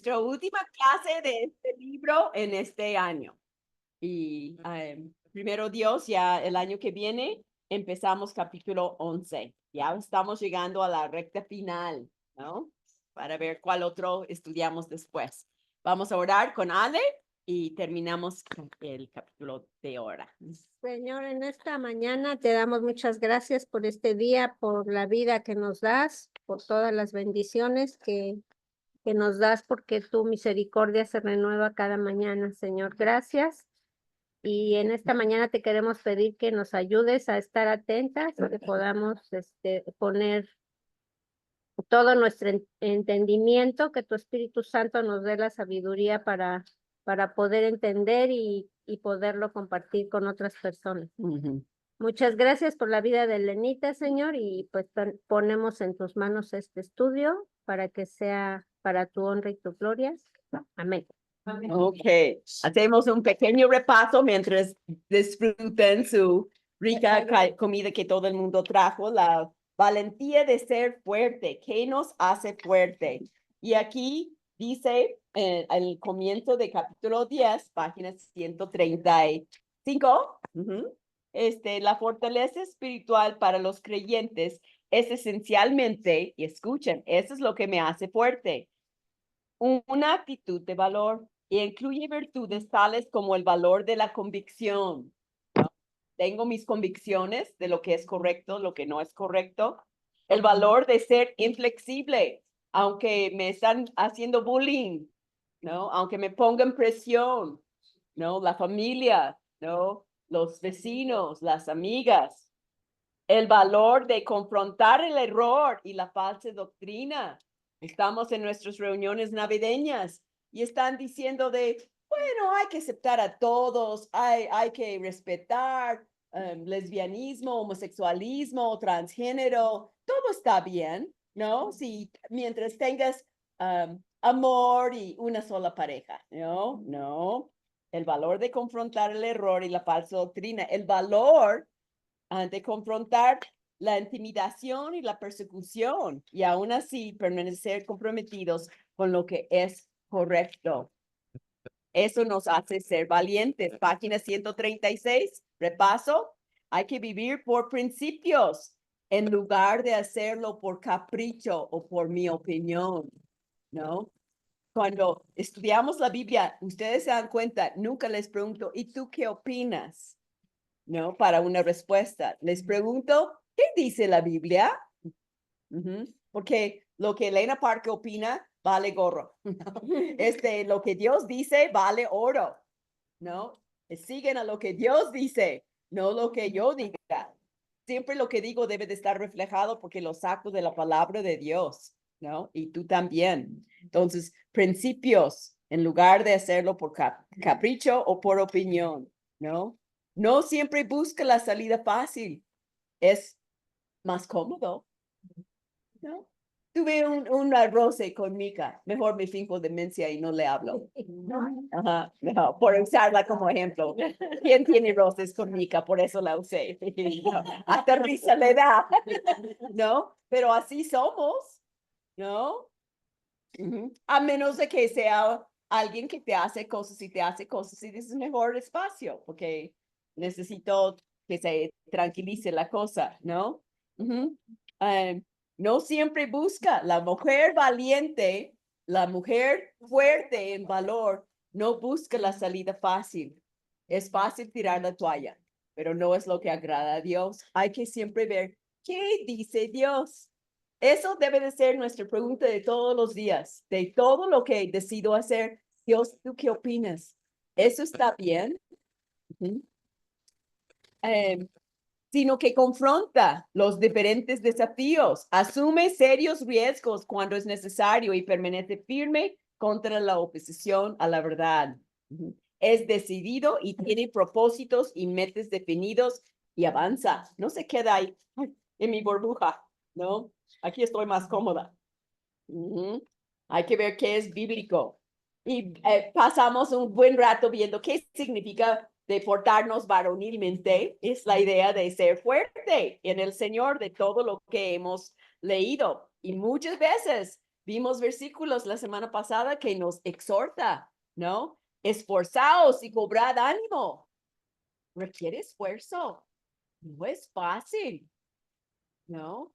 nuestra última clase de este libro en este año. Y primero Dios, ya el año que viene empezamos capítulo 11. Ya estamos llegando a la recta final, ¿no? Para ver cuál otro estudiamos después. Vamos a orar con Ale y terminamos el capítulo de ahora. Señor, en esta mañana te damos muchas gracias por este día, por la vida que nos das, por todas las bendiciones que nos das, porque tu misericordia se renueva cada mañana, Señor. Gracias. Y en esta mañana te queremos pedir que nos ayudes a estar atentas, que podamos poner todo nuestro entendimiento, que tu Espíritu Santo nos dé la sabiduría para poder entender y poderlo compartir con otras personas. Muchas gracias por la vida de Lenita, Señor, y pues ponemos en tus manos este estudio para que sea para tu honra y tu gloria. Amén. Ok, hacemos un pequeño repaso mientras disfruten su rica comida que todo el mundo trajo, la valentía de ser fuerte, ¿qué nos hace fuerte? Y aquí dice al comienzo de capítulo 10, página 135, la fortaleza espiritual para los creyentes es esencialmente, y escuchen, eso es lo que me hace fuerte, una actitud de valor y incluye virtudes tales como el valor de la convicción. ¿No? Tengo mis convicciones de lo que es correcto, lo que no es correcto. El valor de ser inflexible, aunque me están haciendo bullying, ¿no? Aunque me pongan presión, ¿no? La familia, ¿no? Los vecinos, las amigas. El valor de confrontar el error y la falsa doctrina. Estamos en nuestras reuniones navideñas y están diciendo bueno, hay que aceptar a todos, hay que respetar lesbianismo, homosexualismo, transgénero, todo está bien, ¿no? Si mientras tengas amor y una sola pareja, ¿no? No. El valor de confrontar el error y la falsa doctrina, el valor de confrontar la intimidación y la persecución y aún así permanecer comprometidos con lo que es correcto. Eso nos hace ser valientes. Página 136, repaso. Hay que vivir por principios en lugar de hacerlo por capricho o por mi opinión, ¿no? Cuando estudiamos la Biblia, ustedes se dan cuenta, nunca les pregunto, ¿y tú qué opinas? ¿No? Para una respuesta. Les pregunto, ¿qué dice la Biblia? Porque lo que Elena Parker opina vale gorro. Lo que Dios dice vale oro, ¿no? Siguen a lo que Dios dice, no lo que yo diga. Siempre lo que digo debe de estar reflejado porque lo saco de la palabra de Dios, ¿no? Y tú también. Entonces, principios en lugar de hacerlo por capricho o por opinión, ¿no? No siempre busca la salida fácil. Es más cómodo, ¿no? Tuve un roce con Mica. Mejor me finjo demencia y no le hablo. Ajá, no, por usarla como ejemplo. ¿Quién tiene roces con Mica? Por eso la usé. No, hasta risa le da, ¿no? Pero así somos, ¿no? A menos de que sea alguien que te hace cosas y te hace cosas y dices mejor espacio, porque necesito que se tranquilice la cosa, ¿no? No siempre busca la mujer valiente, la mujer fuerte en valor, no busca la salida fácil. Es fácil tirar la toalla, pero no es lo que agrada a Dios. Hay que siempre ver qué dice Dios. Eso debe de ser nuestra pregunta de todos los días, de todo lo que decido hacer. Dios, ¿tú qué opinas? ¿Eso está bien? Sino que confronta los diferentes desafíos, asume serios riesgos cuando es necesario y permanece firme contra la oposición a la verdad. Es decidido y tiene propósitos y metas definidos y avanza. No se queda ahí en mi burbuja, ¿no? Aquí estoy más cómoda. Hay que ver qué es bíblico. Y pasamos un buen rato viendo qué significa de portarnos varonilmente. Es la idea de ser fuerte en el Señor de todo lo que hemos leído. Y muchas veces Vimos versículos la semana pasada que nos exhorta, ¿no? Esforzaos y cobrad ánimo. Requiere esfuerzo. No es fácil, ¿no?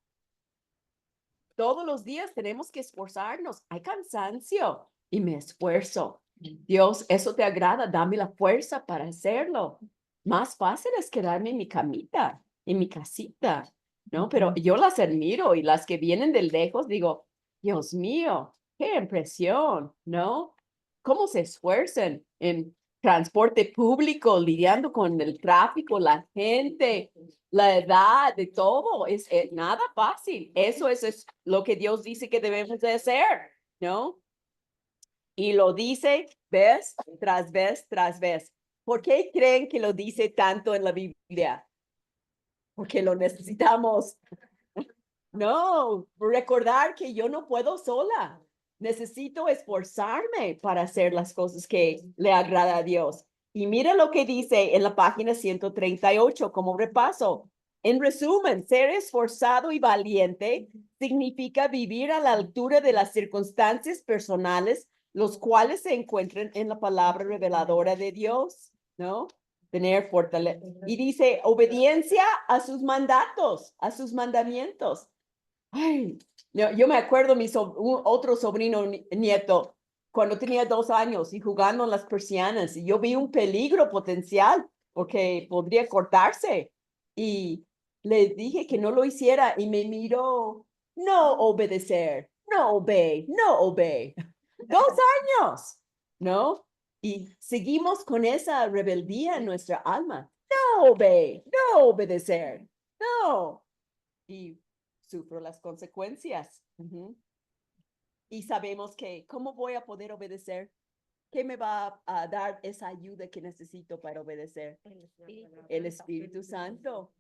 Todos los días tenemos que esforzarnos. Hay cansancio y me esfuerzo. Dios, eso te agrada, dame la fuerza para hacerlo. Más fácil es quedarme en mi camita, en mi casita, ¿no? Pero yo las admiro y las que vienen de lejos, digo, Dios mío, qué impresión, ¿no? Cómo se esfuerzan en transporte público, lidiando con el tráfico, la gente, la edad, de todo. Es nada fácil. Eso es lo que Dios dice que debemos de hacer, ¿no? Y lo dice vez tras vez tras vez. ¿Por qué creen que lo dice tanto en la Biblia? Porque lo necesitamos. No, recordar que yo no puedo sola. Necesito esforzarme para hacer las cosas que le agrada a Dios. Y mira lo que dice en la página 138 como repaso. En resumen, ser esforzado y valiente significa vivir a la altura de las circunstancias personales, los cuales se encuentran en la palabra reveladora de Dios, ¿no? Tener fortaleza. Y dice, obediencia a sus mandatos, a sus mandamientos. Ay, yo me acuerdo otro sobrino nieto, cuando tenía 2 años y jugando en las persianas, y yo vi un peligro potencial porque podría cortarse. Y le dije que no lo hiciera y me miró, no obedecer, no obey, no obey. 2 años, ¿no? Y seguimos con esa rebeldía en nuestra alma. No obey, no obedecer, no. Y sufro las consecuencias. Y sabemos que, ¿cómo voy a poder obedecer? ¿Qué me va a dar esa ayuda que necesito para obedecer? El Espíritu Santo.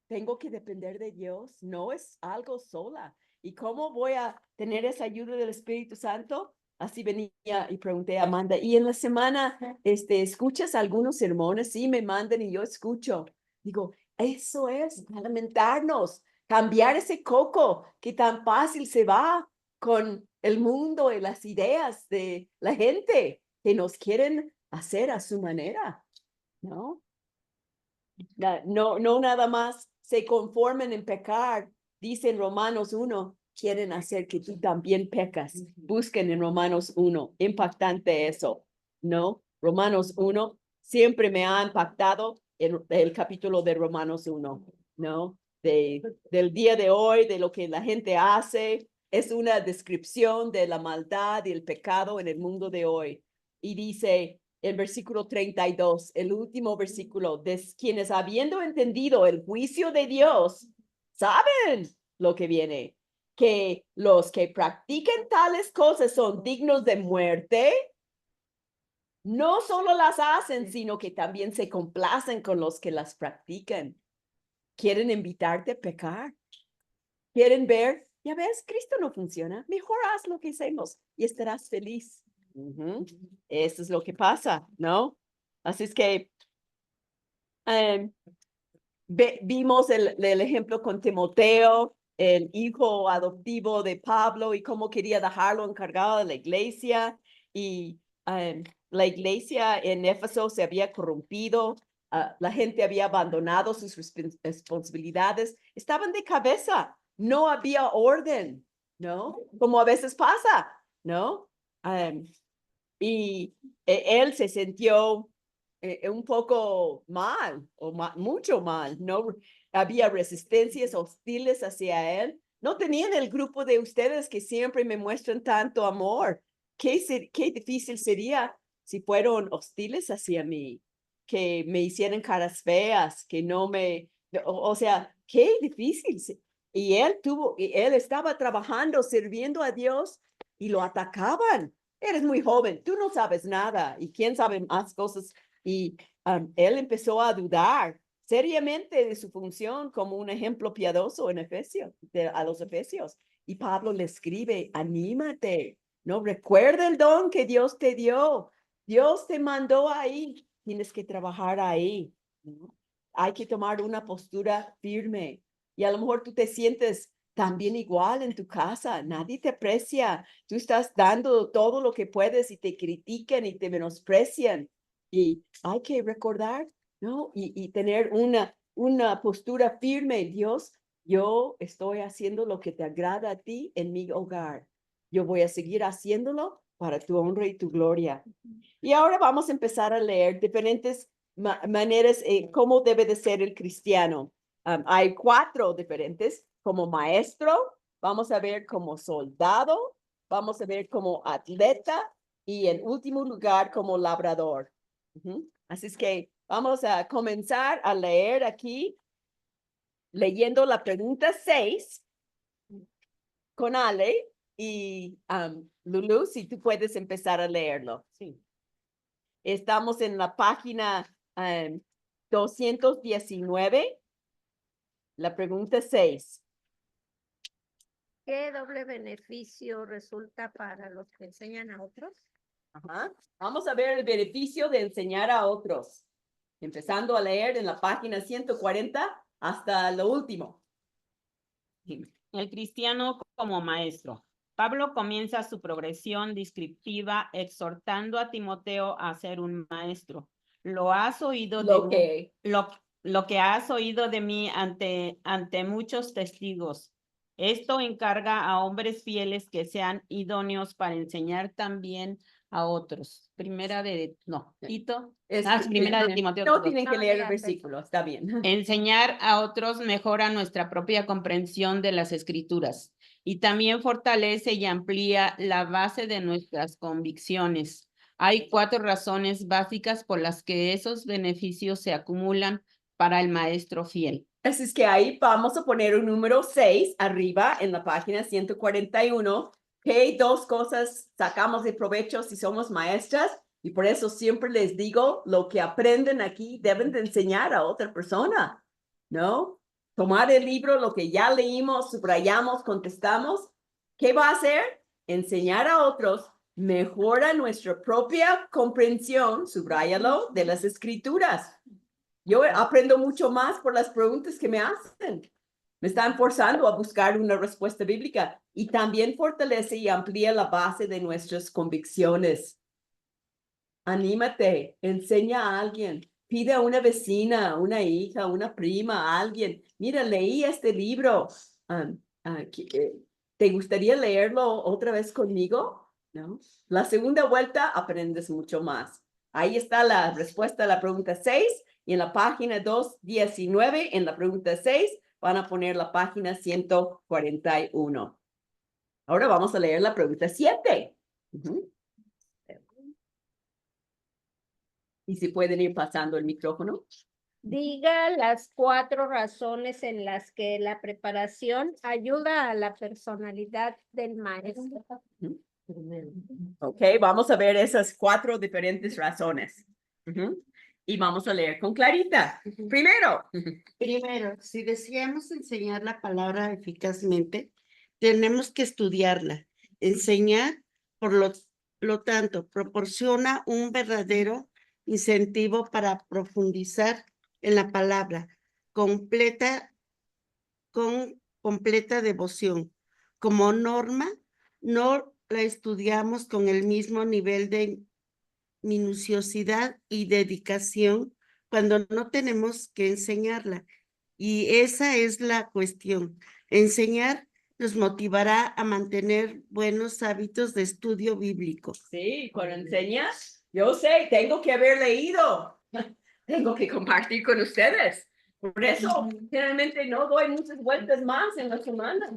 Tengo que depender de Dios. No es algo sola. ¿Y cómo voy a tener esa ayuda del Espíritu Santo? Así venía y pregunté a Amanda, ¿y en la semana escuchas algunos sermones? Sí, me mandan y yo escucho. Digo, eso es lamentarnos, cambiar ese coco que tan fácil se va con el mundo y las ideas de la gente que nos quieren hacer a su manera, ¿no? No nada más se conformen en pecar. Dice en Romanos 1, quieren hacer que tú también pecas. Busquen en Romanos 1, impactante eso, ¿no? Romanos 1 siempre me ha impactado el capítulo de Romanos 1, ¿no? Del día de hoy, de lo que la gente hace, es una descripción de la maldad y el pecado en el mundo de hoy. Y dice, el versículo 32, el último versículo, de quienes habiendo entendido el juicio de Dios, saben lo que viene, que los que practiquen tales cosas son dignos de muerte, no solo las hacen, sino que también se complacen con los que las practican. Quieren invitarte a pecar. Quieren ver, ya ves, Cristo no funciona, mejor haz lo que hacemos y estarás feliz. Eso es lo que pasa, ¿no? Así es que vimos el ejemplo con Timoteo, el hijo adoptivo de Pablo y cómo quería dejarlo encargado de la iglesia. Y la iglesia en Éfeso se había corrompido, la gente había abandonado sus responsabilidades, estaban de cabeza, no había orden, ¿no? Como a veces pasa, ¿no? Y él se sintió un poco mal, o mucho mal, ¿no? Había resistencias hostiles hacia él. No tenían el grupo de ustedes que siempre me muestran tanto amor. Qué difícil sería si fueron hostiles hacia mí, que me hicieran caras feas, que no me, o sea, qué difícil. Y él estaba trabajando, sirviendo a Dios y lo atacaban. Eres muy joven, tú no sabes nada y quién sabe más cosas. Y él empezó a dudar seriamente de su función como un ejemplo piadoso en Efesios, a los Efesios. Y Pablo le escribe, anímate, ¿no? Recuerda el don que Dios te dio. Dios te mandó ahí, tienes que trabajar ahí, ¿no? Hay que tomar una postura firme. Y a lo mejor tú te sientes también igual en tu casa, nadie te aprecia. Tú estás dando todo lo que puedes y te critican y te menosprecian. Y hay que recordar, ¿no? Y tener una postura firme. Dios, yo estoy haciendo lo que te agrada a ti en mi hogar. Yo voy a seguir haciéndolo para tu honra y tu gloria. Y ahora vamos a empezar a leer diferentes maneras cómo debe de ser el cristiano. Hay 4 diferentes, como maestro, vamos a ver como soldado, vamos a ver como atleta y en último lugar como labrador. Así es que vamos a comenzar a leer aquí, leyendo la pregunta 6 con Ale y Lulu, si tú puedes empezar a leerlo. Sí. Estamos en la página 219, la pregunta 6. ¿Qué doble beneficio resulta para los que enseñan a otros? Ajá. Vamos a ver el beneficio de enseñar a otros. Empezando a leer en la página 140 hasta lo último. El cristiano como maestro. Pablo comienza su progresión descriptiva exhortando a Timoteo a ser un maestro. Lo has oído lo que has oído de mí ante muchos testigos. Esto encarga a hombres fieles que sean idóneos para enseñar también a otros. Primera de Timoteo. No tienen que leer el versículo, está bien. Enseñar a otros mejora nuestra propia comprensión de las Escrituras y también fortalece y amplía la base de nuestras convicciones. Hay 4 razones básicas por las que esos beneficios se acumulan para el maestro fiel. Así es que ahí vamos a poner un número 6 arriba en la página 141. ¿Qué 2 cosas sacamos de provecho si somos maestras? Y por eso siempre les digo, lo que aprenden aquí deben de enseñar a otra persona, ¿no? Tomar el libro, lo que ya leímos, subrayamos, contestamos. ¿Qué va a hacer? Enseñar a otros. Mejora nuestra propia comprensión, subráyalo, de las escrituras. Yo aprendo mucho más por las preguntas que me hacen. Me están forzando a buscar una respuesta bíblica y también fortalece y amplía la base de nuestras convicciones. Anímate, enseña a alguien, pide a una vecina, una hija, una prima, a alguien. Mira, leí este libro. ¿Te gustaría leerlo otra vez conmigo? ¿No? La segunda vuelta aprendes mucho más. Ahí está la respuesta a la pregunta 6 y en la página 219, en la pregunta 6, van a poner la página 141. Ahora vamos a leer la pregunta 7. Y si pueden ir pasando el micrófono. Diga las 4 razones en las que la preparación ayuda a la personalidad del maestro. Ok, vamos a ver esas 4 diferentes razones. Y vamos a leer con Clarita. Primero, si deseamos enseñar la palabra eficazmente, tenemos que estudiarla. Enseñar, por lo tanto, proporciona un verdadero incentivo para profundizar en la palabra con completa devoción. Como norma, no la estudiamos con el mismo nivel de minuciosidad y dedicación cuando no tenemos que enseñarla. Y esa es la cuestión. Enseñar nos motivará a mantener buenos hábitos de estudio bíblico. Sí, cuando enseñas, yo sé, tengo que haber leído. Tengo que compartir con ustedes. Por eso, generalmente no doy muchas vueltas más en la semana.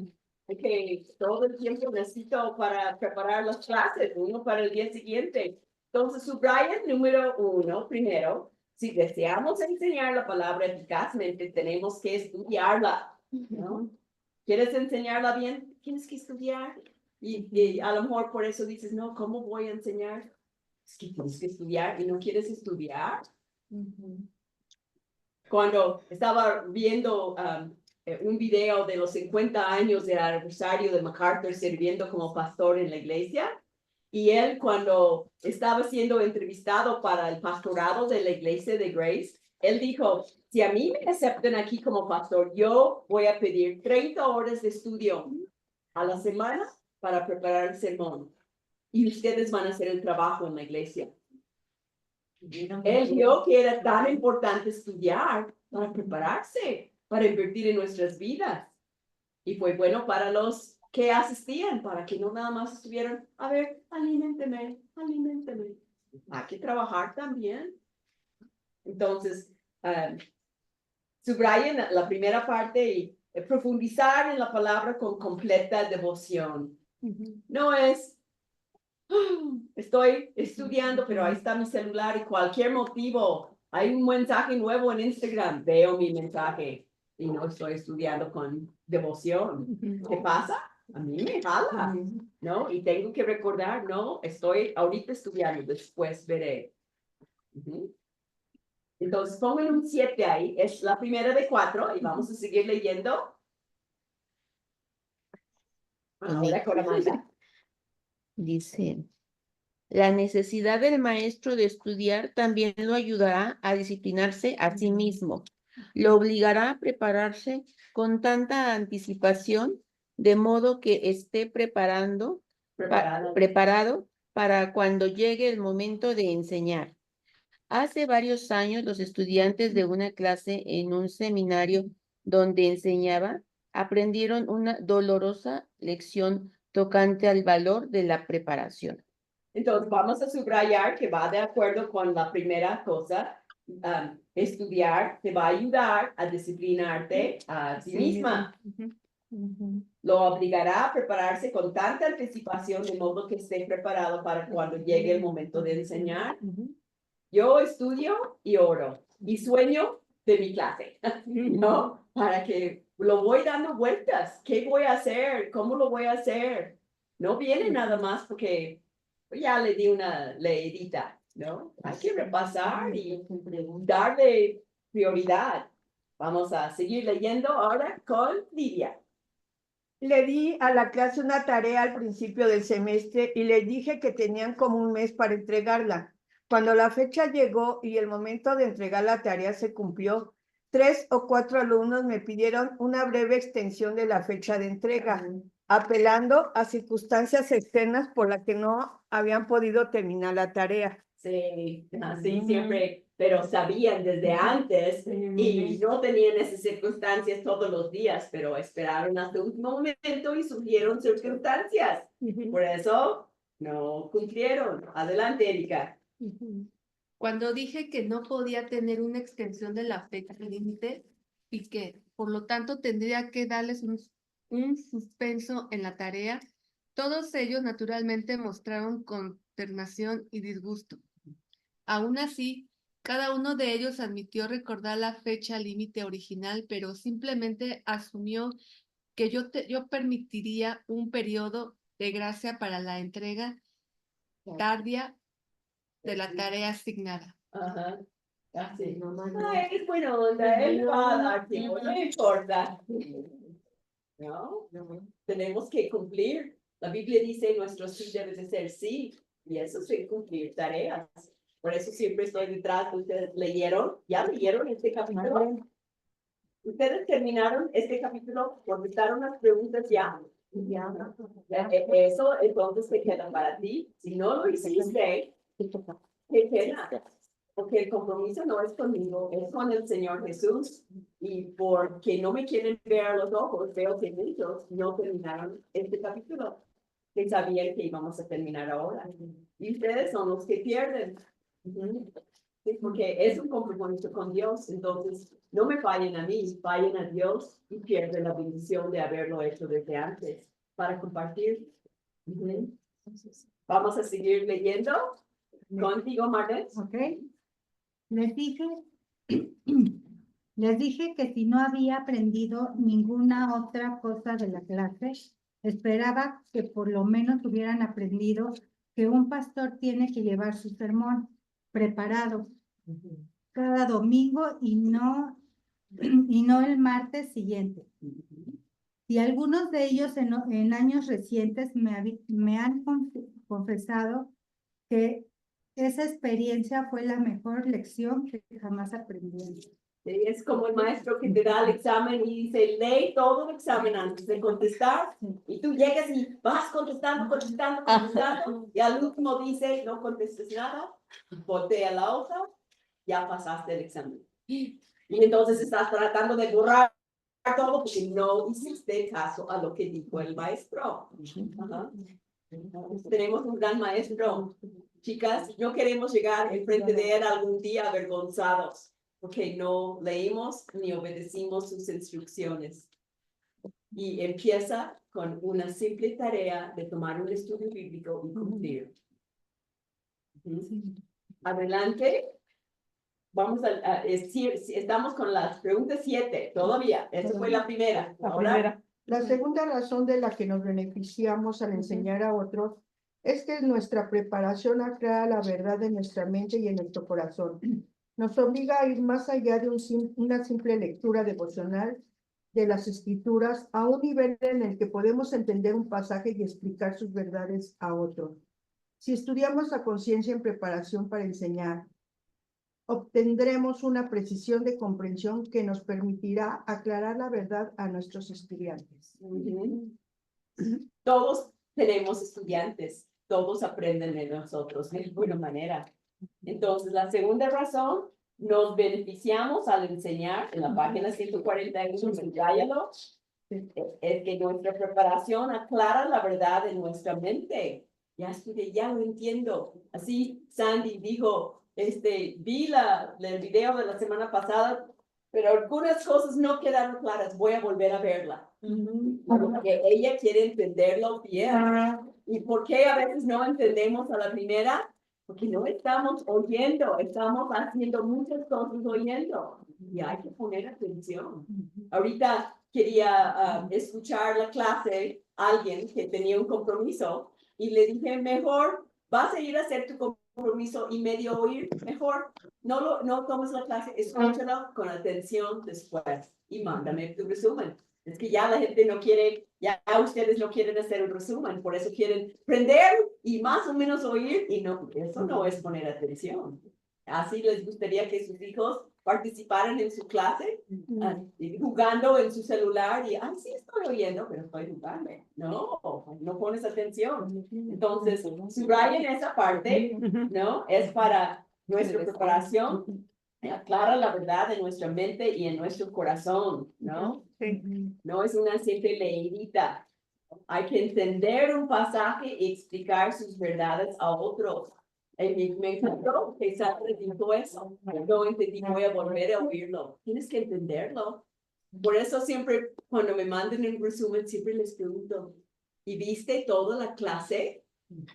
Que todo el tiempo necesito para preparar las clases, uno para el día siguiente. Entonces, subrayen número 1 primero. Si deseamos enseñar la palabra eficazmente, tenemos que estudiarla, ¿no? ¿Quieres enseñarla bien? Tienes que estudiar. Y a lo mejor por eso dices, no, ¿cómo voy a enseñar? Es que tienes que estudiar y no quieres estudiar. Cuando estaba viendo un video de los 50 años del aniversario de MacArthur sirviendo como pastor en la iglesia, y él cuando estaba siendo entrevistado para el pastorado de la iglesia de Grace, él dijo, si a mí me aceptan aquí como pastor, yo voy a pedir 30 horas de estudio a la semana para preparar el sermón. Y ustedes van a hacer el trabajo en la iglesia. Él vio que era tan importante estudiar para prepararse, para invertir en nuestras vidas. Y fue bueno para los que asistían, para que no nada más estuvieran, a ver, aliménteme. Hay que trabajar también. Entonces, subrayen la primera parte y profundizar en la palabra con completa devoción. No es, estoy estudiando, pero ahí está mi celular y cualquier motivo, hay un mensaje nuevo en Instagram, veo mi mensaje y no estoy estudiando con devoción. ¿Qué pasa? A mí me jala, ¿no? Y tengo que recordar, no, estoy ahorita estudiando, después veré. Entonces pongan un 7 ahí, es la primera de 4 y vamos a seguir leyendo. Ahora con Amanda. Dice, la necesidad del maestro de estudiar también lo ayudará a disciplinarse a sí mismo. Lo obligará a prepararse con tanta anticipación, de modo que esté preparado para cuando llegue el momento de enseñar. Hace varios años, los estudiantes de una clase en un seminario donde enseñaba aprendieron una dolorosa lección tocante al valor de la preparación. Entonces vamos a subrayar que va de acuerdo con la primera cosa. Estudiar te va a ayudar a disciplinarte a sí misma. Lo obligará a prepararse con tanta anticipación de modo que esté preparado para cuando llegue el momento de enseñar. Yo estudio y oro y sueño de mi clase, ¿no? Para que lo voy dando vueltas. ¿Qué voy a hacer? ¿Cómo lo voy a hacer? No viene nada más porque ya le di una leidita, ¿no? Hay que repasar y darle prioridad. Vamos a seguir leyendo ahora con Lidia. Le di a la clase una tarea al principio del semestre y les dije que tenían como un mes para entregarla. Cuando la fecha llegó y el momento de entregar la tarea se cumplió, 3 o 4 alumnos me pidieron una breve extensión de la fecha de entrega, apelando a circunstancias externas por las que no habían podido terminar la tarea. Sí, así siempre, pero sabían desde antes y no tenían esas circunstancias todos los días, pero esperaron hasta el último momento y surgieron circunstancias. Por eso no cumplieron. Adelante, Erika. Cuando dije que no podía tener una extensión de la fecha límite y que, por lo tanto, tendría que darles un suspenso en la tarea, todos ellos naturalmente mostraron consternación y disgusto. Aún así, cada uno de ellos admitió recordar la fecha límite original, pero simplemente asumió que yo permitiría un periodo de gracia para la entrega tardía de la tarea asignada. Ajá. Así. Ay, es buena onda, él va a dar tiempo, no importa. ¿No? Tenemos que cumplir. La Biblia dice nuestro sí debe de ser sí, y eso es cumplir tareas. Por eso siempre estoy detrás. ¿Ustedes leyeron? ¿Ya leyeron este capítulo? ¿Ustedes terminaron este capítulo? ¿Contestaron las preguntas ya? Eso entonces te queda para ti. Si no lo hiciste, ¿qué queda? Porque el compromiso no es conmigo, es con el Señor Jesús. Y porque no me quieren ver a los ojos, veo que ellos no terminaron este capítulo. Que sabían que íbamos a terminar ahora. Y ustedes son los que pierden. Sí, porque es un compromiso con Dios. Entonces, no me fallen a mí, fallen a Dios y pierden la bendición de haberlo hecho desde antes para compartir. Vamos a seguir leyendo. Contigo, Marta. Ok. Les dije que si no había aprendido ninguna otra cosa de la clase, esperaba que por lo menos hubieran aprendido que un pastor tiene que llevar su sermón preparado cada domingo y no el martes siguiente. Y algunos de ellos en años recientes me han confesado que Esa experiencia fue la mejor lección que jamás aprendí. Es como el maestro que te da el examen y dice, lee todo el examen antes de contestar, y tú llegas y vas contestando, y al último dice, no contestes nada, voltea la hoja, ya pasaste el examen. Y entonces estás tratando de borrar todo porque no hiciste caso a lo que dijo el maestro. Ajá. Tenemos un gran maestro. Chicas, no queremos llegar enfrente de él algún día avergonzados porque no leímos ni obedecimos sus instrucciones. Y empieza con una simple tarea de tomar un estudio bíblico y cumplir. Adelante. Vamos estamos con las preguntas 7 todavía. Esa fue la primera. Ahora, La segunda razón de la que nos beneficiamos al enseñar a otros es que nuestra preparación aclara la verdad en nuestra mente y en nuestro corazón. Nos obliga a ir más allá de una simple lectura devocional de las Escrituras a un nivel en el que podemos entender un pasaje y explicar sus verdades a otros. Si estudiamos a conciencia en preparación para enseñar, obtendremos una precisión de comprensión que nos permitirá aclarar la verdad a nuestros estudiantes. todos tenemos estudiantes, todos aprenden de nosotros de alguna manera. Entonces, la segunda razón, nos beneficiamos al enseñar en la página 141, subrayalo, es que nuestra preparación aclara la verdad en nuestra mente. Ya estudié, ya lo entiendo. Así Sandy dijo, vi el video de la semana pasada, pero algunas cosas no quedaron claras, voy a volver a verla. Porque ella quiere entenderlo bien. ¿Y por qué a veces no entendemos a la primera? Porque no estamos oyendo, estamos haciendo muchas cosas oyendo. Y hay que poner atención. Ahorita quería escuchar la clase a alguien que tenía un compromiso y le dije, mejor vas a ir a hacer tu compromiso y medio oír, mejor no tomes la clase, escúchalo con atención después y mándame tu resumen. Es que ya la gente no quiere, ya ustedes no quieren hacer un resumen, por eso quieren prender y más o menos oír, y no, eso no es poner atención. Así les gustaría que sus hijos participaran en su clase, jugando en su celular, y, sí estoy oyendo, pero estoy jugando. No pones atención. Entonces, subrayen esa parte, ¿no? Es para nuestra preparación, aclara la verdad en nuestra mente y en nuestro corazón, ¿no? No es una simple leidita. Hay que entender un pasaje y explicar sus verdades a otros. Me encantó que Sandra dijo eso. No entendí, voy a volver a oírlo. Tienes que entenderlo. Por eso siempre, cuando me mandan un resumen, siempre les pregunto, ¿y viste toda la clase?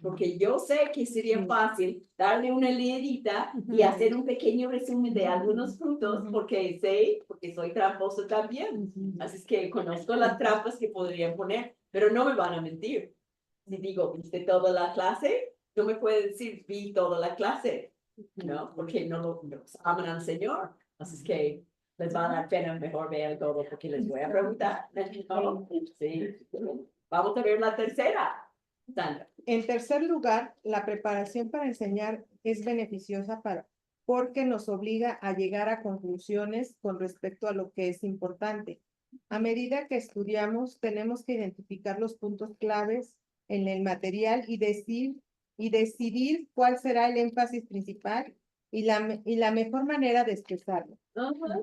Porque yo sé que sería fácil darle una leidita y hacer un pequeño resumen de algunos puntos, porque soy tramposo también. Así es que conozco las trampas que podrían poner, pero no me van a mentir. Si digo, ¿viste toda la clase? No me puede decir, vi toda la clase, ¿no? Porque no aman al Señor. Así es que les va a dar pena mejor ver todo, porque les voy a preguntar. ¿No? Sí. Vamos a ver la tercera. Sandra. En tercer lugar, la preparación para enseñar es beneficiosa porque nos obliga a llegar a conclusiones con respecto a lo que es importante. A medida que estudiamos, tenemos que identificar los puntos claves en el material y decidir cuál será el énfasis principal y la mejor manera de expresarlo.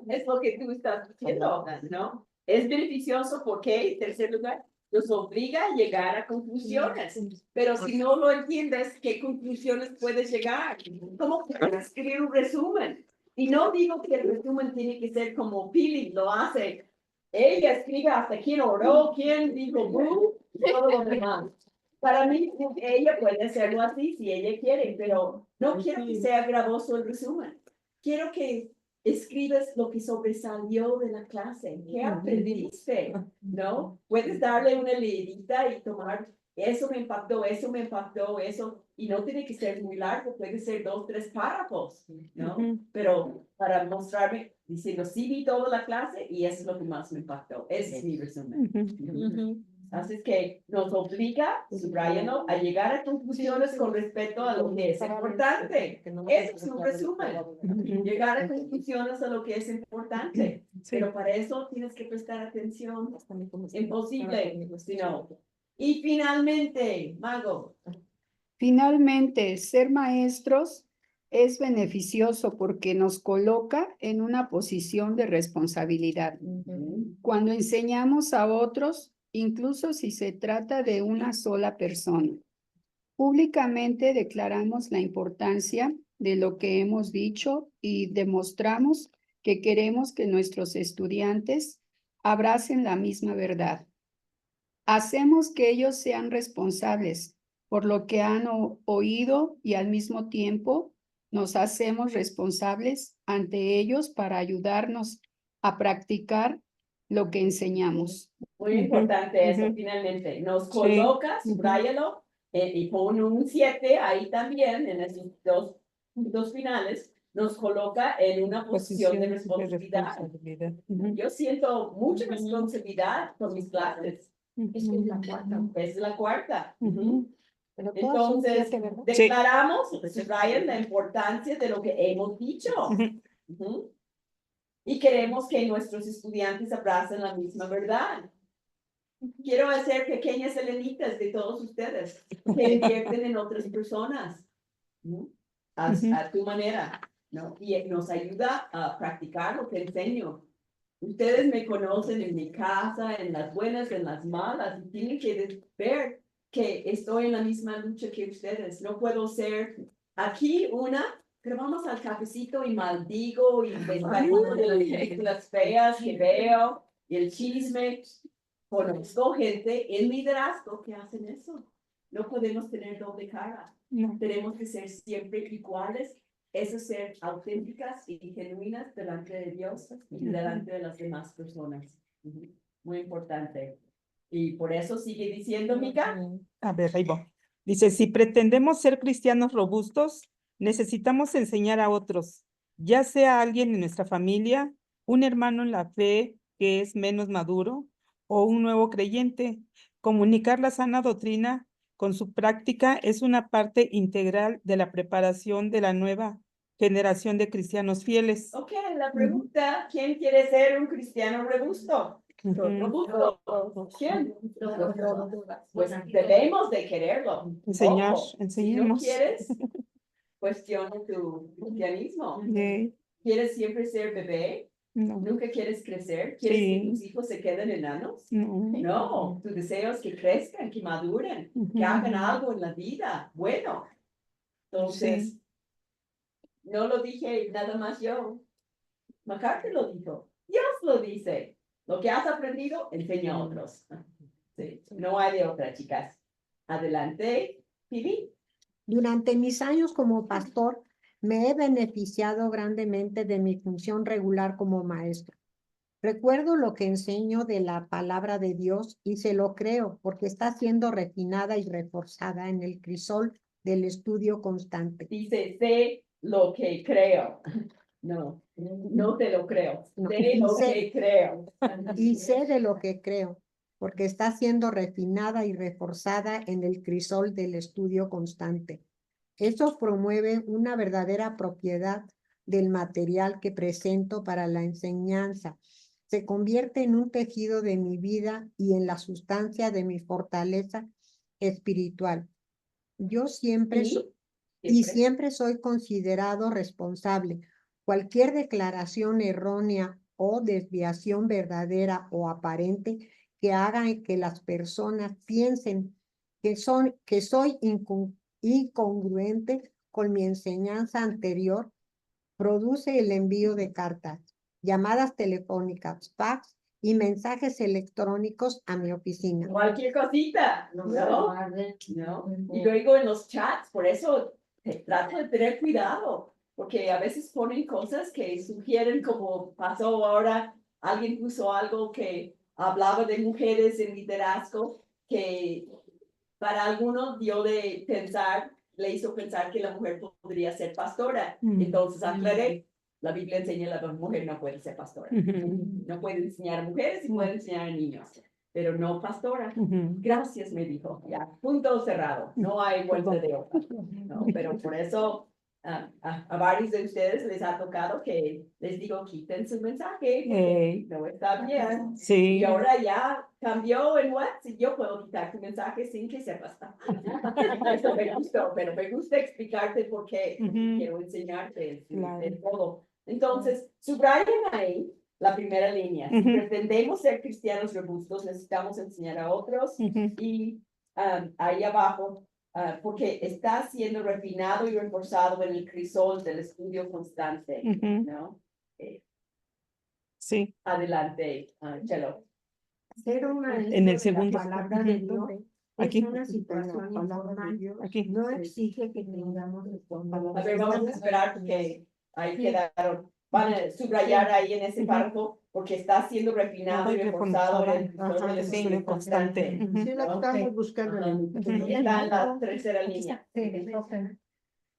Es lo que tú estás diciendo, ¿no? Es beneficioso porque, en tercer lugar, nos obliga a llegar a conclusiones. Pero si no lo entiendes, ¿qué conclusiones puedes llegar? ¿Cómo puedes escribir un resumen? Y no digo que el resumen tiene que ser como Pili lo hace. Ella escribe hasta quién oró, quién dijo, todo lo demás. Para mí, ella puede hacerlo así si ella quiere, pero no quiero que sea gravoso el resumen. Quiero que escribes lo que sobresalió de la clase, qué aprendiste, ¿no? Puedes darle una leidita y tomar, eso me impactó, eso, y no tiene que ser muy largo, puede ser 2, 3 párrafos, ¿no? Pero para mostrarme, diciendo, sí vi toda la clase y eso es lo que más me impactó, ese es mi resumen. Así es que nos obliga, subráyalo, a llegar a conclusiones con respecto a lo que es importante. Eso es un resumen. Llegar a conclusiones a lo que es importante. Pero para eso tienes que prestar atención. Imposible, si no. Y finalmente, Mago. Finalmente, ser maestros es beneficioso porque nos coloca en una posición de responsabilidad. Cuando enseñamos a otros, incluso si se trata de una sola persona, públicamente declaramos la importancia de lo que hemos dicho y demostramos que queremos que nuestros estudiantes abracen la misma verdad. Hacemos que ellos sean responsables por lo que han oído y al mismo tiempo nos hacemos responsables ante ellos para ayudarnos a practicar lo que enseñamos. Muy importante eso, finalmente. Nos coloca, subráyalo, y pon un 7 ahí también, en esos dos finales, nos coloca en una posición de responsabilidad. Yo siento mucha responsabilidad por mis clases. Es la cuarta. Es la cuarta. Pero todas son Entonces, 7, ¿verdad? declaramos, subrayan la importancia de lo que hemos dicho. Y queremos que nuestros estudiantes abracen la misma verdad. Quiero hacer pequeñas helenitas de todos ustedes que invierten en otras personas, ¿no? A tu manera, ¿no? Y nos ayuda a practicar lo que enseño. Ustedes me conocen en mi casa, en las buenas, en las malas, y tienen que ver que estoy en la misma lucha que ustedes. No puedo ser aquí pero vamos al cafecito y maldigo y descargo de las películas feas que veo y el chisme. Conozco gente en liderazgo que hacen eso. No podemos tener doble cara. Tenemos que ser siempre iguales. Eso es ser auténticas y genuinas delante de Dios y delante de las demás personas. Muy importante. Y por eso sigue diciendo, Mica. A ver, ahí va. Dice, si pretendemos ser cristianos robustos, necesitamos enseñar a otros, ya sea alguien en nuestra familia, un hermano en la fe que es menos maduro o un nuevo creyente. Comunicar la sana doctrina con su práctica es una parte integral de la preparación de la nueva generación de cristianos fieles. Ok, la pregunta, ¿quién quiere ser un cristiano robusto? Robusto. ¿Quién? Pues debemos de quererlo. Enseñar, Ojo, enseñemos. Si no quieres, cuestiona tu cristianismo. ¿Quieres siempre ser bebé? No. ¿Nunca quieres crecer? ¿Quieres que tus hijos se queden enanos? No, tu deseo es que crezcan, que maduren, que hagan algo en la vida. Bueno, entonces, no lo dije nada más yo. MacArthur lo dijo. Dios lo dice. Lo que has aprendido, enseña a otros. Sí, no hay de otra, chicas. Adelante, Phoebe. Durante mis años como pastor, me he beneficiado grandemente de mi función regular como maestro. Recuerdo lo que enseño de la palabra de Dios y se lo creo porque está siendo refinada y reforzada en el crisol del estudio constante. Dice, sé lo que creo. No, no te lo creo. No, Sé lo que creo. Y sé de lo que creo, porque está siendo refinada y reforzada en el crisol del estudio constante. Eso promueve una verdadera propiedad del material que presento para la enseñanza. Se convierte en un tejido de mi vida y en la sustancia de mi fortaleza espiritual. Yo siempre soy considerado responsable. Cualquier declaración errónea o desviación verdadera o aparente que haga que las personas piensen que soy incongruente con mi enseñanza anterior, produce el envío de cartas, llamadas telefónicas, fax y mensajes electrónicos a mi oficina. Cualquier cosita, ¿no? Y luego en los chats, por eso trato de tener cuidado, porque a veces ponen cosas que sugieren, como pasó ahora, alguien puso algo que hablaba de mujeres en liderazgo, que para algunos le hizo pensar que la mujer podría ser pastora. Entonces aclaré, la Biblia enseña que la mujer no puede ser pastora. No puede enseñar a mujeres y puede enseñar a niños. pero no pastora. Ujú. Gracias, me dijo. Ya, punto cerrado. No hay vuelta de hoja. ¿No? Pero por eso a varios de ustedes les ha tocado que les digo, quiten su mensaje, porque no está bien. Sí. Y ahora ya cambió en WhatsApp y yo puedo quitar tu mensaje sin que sepas. Eso me gustó, pero me gusta explicarte por qué. Ujú. Quiero enseñarte Claro. de todo. Entonces, subrayen ahí la primera línea. Si Ujú. pretendemos ser cristianos robustos, necesitamos enseñar a otros. Ujú. Y ahí abajo, porque está siendo refinado y reforzado en el crisol del estudio constante, Ujú. ¿no? Sí. Adelante, Chelo. Ser un maestro En el de la segundo. palabra de Ujú. Dios Aquí. es una situación informal. Aquí. No exige que tengamos A ver, vamos a esperar porque ahí quedaron. Van a subrayar ahí en ese Ujú. párrafo porque está siendo refinado y reforzado en el crisol del estudio constante. Ujú. Sí, la estamos buscando. Ajá. Está en la tercera línea. Sí, ok.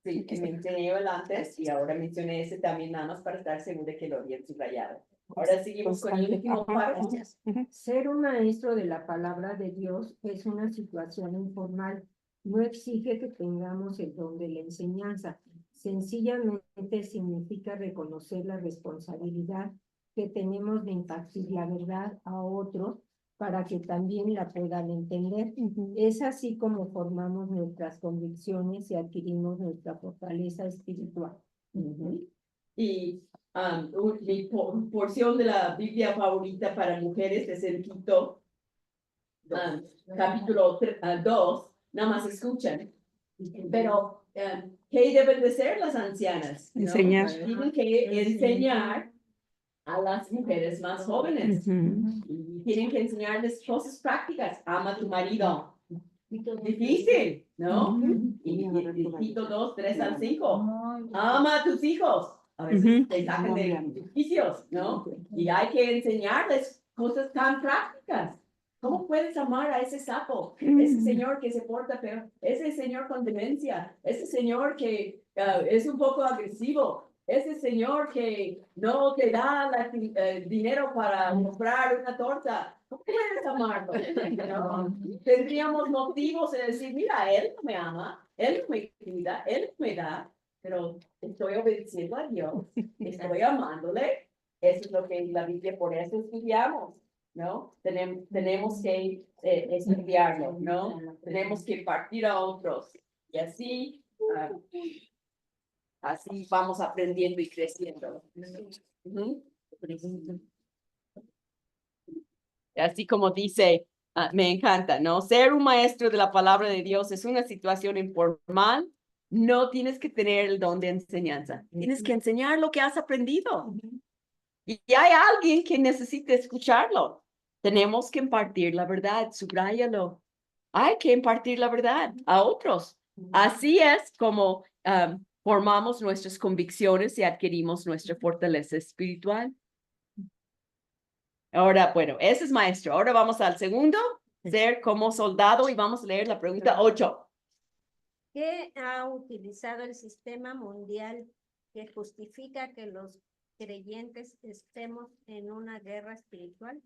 Sí, que mencioné el antes y ahora mencioné ese también nada más para estar seguro de que lo habían subrayado. Ahora seguimos con el último párrafo. Ujú. Ser un maestro de la palabra de Dios es una situación informal. No exige que tengamos el don de la enseñanza. Sencillamente significa reconocer la responsabilidad que tenemos de impartir la verdad a otros para que también la puedan entender. Ujú. Es así como formamos nuestras convicciones y adquirimos nuestra fortaleza espiritual. Y mi porción de la Biblia favorita para mujeres es el Tito, capítulo 2, nada más escuchan. Pero, ¿qué deben de ser las ancianas? ¿No? Enseñar. Tienen que enseñar a las mujeres más jóvenes. Ujú. Y tienen que enseñarles cosas prácticas. Ama a tu marido. Difícil, ¿no? Y Tito 2, 3 al 5. Ama a tus hijos. A veces Ujú. te sacan de edificios, ¿no? Y hay que enseñarles cosas tan prácticas. ¿Cómo puedes amar a ese sapo? Ese señor que se porta peor, ese señor con demencia, ese señor que es un poco agresivo, ese señor que no te da dinero para comprar una torta. ¿Cómo puedes amarlo? ¿No? Tendríamos motivos de decir, mira, él no me ama, él no me cuida, él no me da, pero estoy obedeciendo a Dios, estoy amándole. Eso es lo que en la Biblia, por eso estudiamos, ¿no? Tenemos que estudiarlo, ¿no? Tenemos que partir a otros. Y así, así vamos aprendiendo y creciendo. Ujú. Así como dice, me encanta, ¿no? Ser un maestro de la palabra de Dios es una situación informal. No tienes que tener el don de enseñanza. Tienes que enseñar lo que has aprendido. Y hay alguien que necesita escucharlo. Tenemos que impartir la verdad, subráyalo. Hay que impartir la verdad a otros. Así es como formamos nuestras convicciones y adquirimos nuestra fortaleza espiritual. Ahora, bueno, ese es maestro. Ahora vamos al segundo, ser como soldado, y vamos a leer la pregunta 8. ¿Qué ha utilizado el sistema mundial que justifica que los creyentes estemos en una guerra espiritual?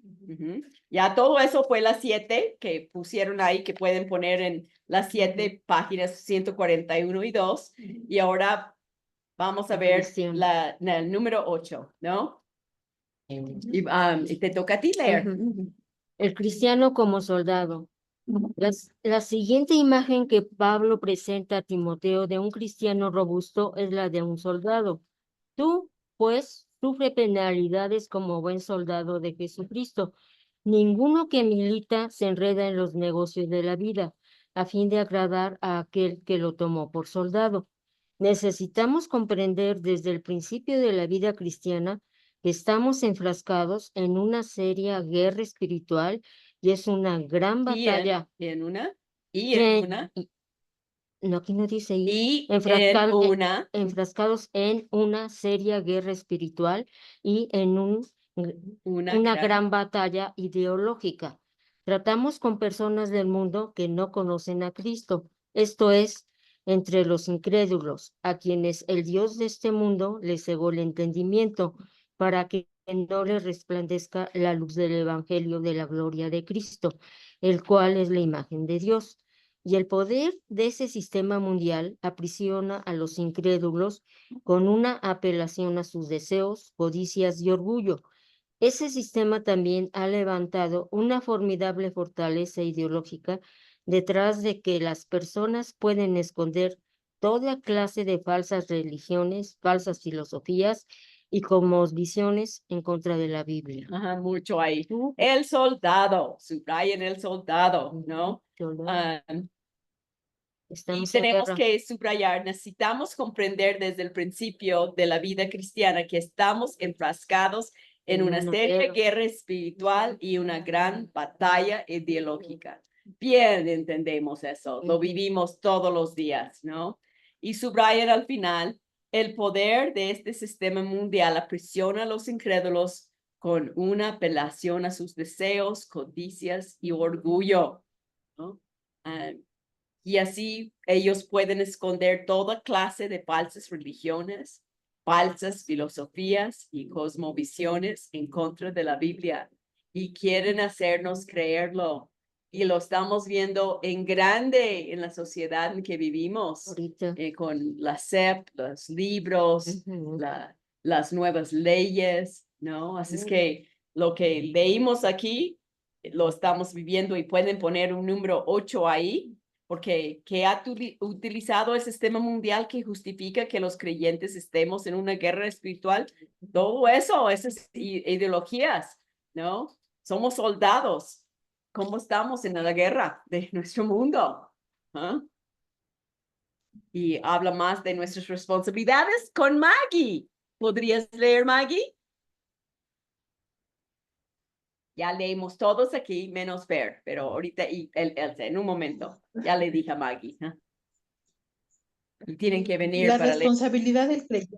Ya todo eso fue las 7 que pusieron ahí, que pueden poner en las 7 páginas 141 y 2. Y ahora vamos a ver el número 8, ¿no? Y te toca a ti leer. El cristiano como soldado. La siguiente imagen que Pablo presenta a Timoteo de un cristiano robusto es la de un soldado. Tú, pues, sufre penalidades como buen soldado de Jesucristo. Ninguno que milita se enreda en los negocios de la vida, a fin de agradar a aquel que lo tomó por soldado. Necesitamos comprender desde el principio de la vida cristiana que estamos enfrascados en una seria guerra espiritual y es una gran batalla. No, aquí no dice enfrascados en una seria guerra espiritual y en una gran batalla ideológica. Tratamos con personas del mundo que no conocen a Cristo, esto es, entre los incrédulos, a quienes el Dios de este mundo les cegó el entendimiento, para que no les resplandezca la luz del Evangelio de la gloria de Cristo, el cual es la imagen de Dios. Y el poder de ese sistema mundial aprisiona a los incrédulos con una apelación a sus deseos, codicias y orgullo. Ese sistema también ha levantado una formidable fortaleza ideológica detrás de que las personas pueden esconder toda clase de falsas religiones, falsas filosofías y como visiones en contra de la Biblia. Ajá, mucho ahí. El soldado, subrayen el soldado, ¿no? Y Estamos en tenemos guerra. que subrayar, necesitamos comprender desde el principio de la vida cristiana que estamos enfrascados en una seria guerra espiritual y una gran batalla ideológica. Bien entendemos eso, lo vivimos todos los días, ¿no? Y subrayan al final, el poder de este sistema mundial aprisiona a los incrédulos con una apelación a sus deseos, codicias y orgullo, ¿no? Y así ellos pueden esconder toda clase de falsas religiones, falsas filosofías y cosmovisiones en contra de la Biblia. Y quieren hacernos creerlo. Y lo estamos viendo en grande en la sociedad en que vivimos, con la SEP, los libros, las nuevas leyes, ¿no? Así es que lo que leímos aquí, lo estamos viviendo y pueden poner un número 8 ahí, porque que ha utilizado el sistema mundial que justifica que los creyentes estemos en una guerra espiritual. Todo eso, esas ideologías, ¿no? Somos soldados. ¿Cómo estamos en la guerra de nuestro mundo? ¿Ah? Y habla más de nuestras responsabilidades con Maggie. ¿Podrías leer, Maggie? Ya leímos todos aquí, menos Fer, pero ahorita y Elsa, en un momento. Ya le dije a Maggie. ¿eh? Y tienen que venir La para responsabilidad del creyente.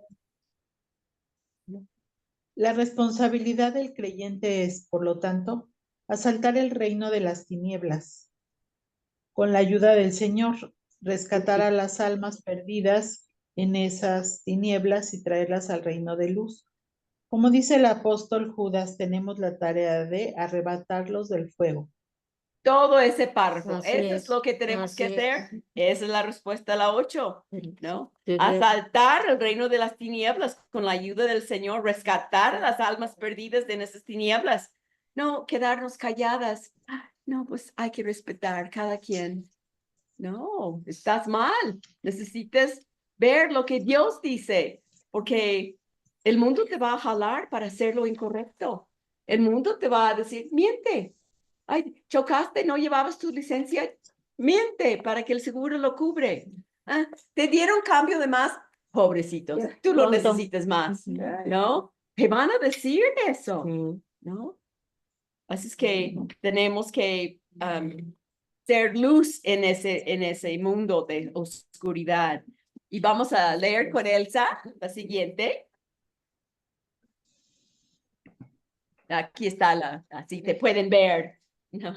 La responsabilidad del creyente es, por lo tanto, asaltar el reino de las tinieblas. Con la ayuda del Señor, rescatar a las almas perdidas en esas tinieblas y traerlas al reino de luz. Como dice el apóstol Judas, tenemos la tarea de arrebatarlos del fuego. todo ese párrafo. Así Eso es lo que tenemos así que es. hacer. Esa es la respuesta a la 8, ¿no? Sí, Asaltar el reino de las tinieblas con la ayuda del Señor, rescatar a las almas perdidas de esas tinieblas. No quedarnos calladas. No, pues hay que respetar cada quien. No, estás mal. Necesitas ver lo que Dios dice, porque el mundo te va a jalar para hacer lo incorrecto. El mundo te va a decir, miente. Ay, chocaste, no llevabas tu licencia. Miente para que el seguro lo cubre. Te dieron cambio de más. Pobrecitos, tú lo Pronto. necesitas más, ¿no? Te van a decir eso, ¿no? Así es que tenemos que ser luz en ese mundo de oscuridad. Y vamos a leer con Elsa la siguiente. Aquí está así te pueden ver. ¿no?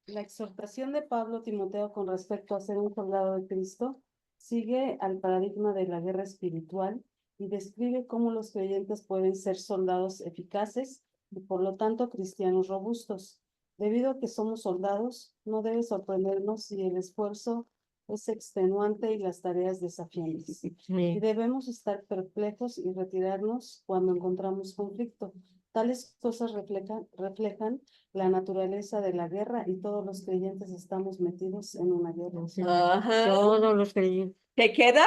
La exhortación de Pablo a Timoteo con respecto a ser un soldado de Cristo sigue al paradigma de la guerra espiritual y describe cómo los creyentes pueden ser soldados eficaces y por lo tanto cristianos robustos. Debido a que somos soldados, no debe sorprendernos si el esfuerzo es extenuante y las tareas desafiantes. Y debemos estar perplejos y retirarnos cuando encontramos conflicto. Tales cosas reflejan la naturaleza de la guerra y todos los creyentes estamos metidos en una guerra. Ajá. Todos los creyentes. ¿Te queda?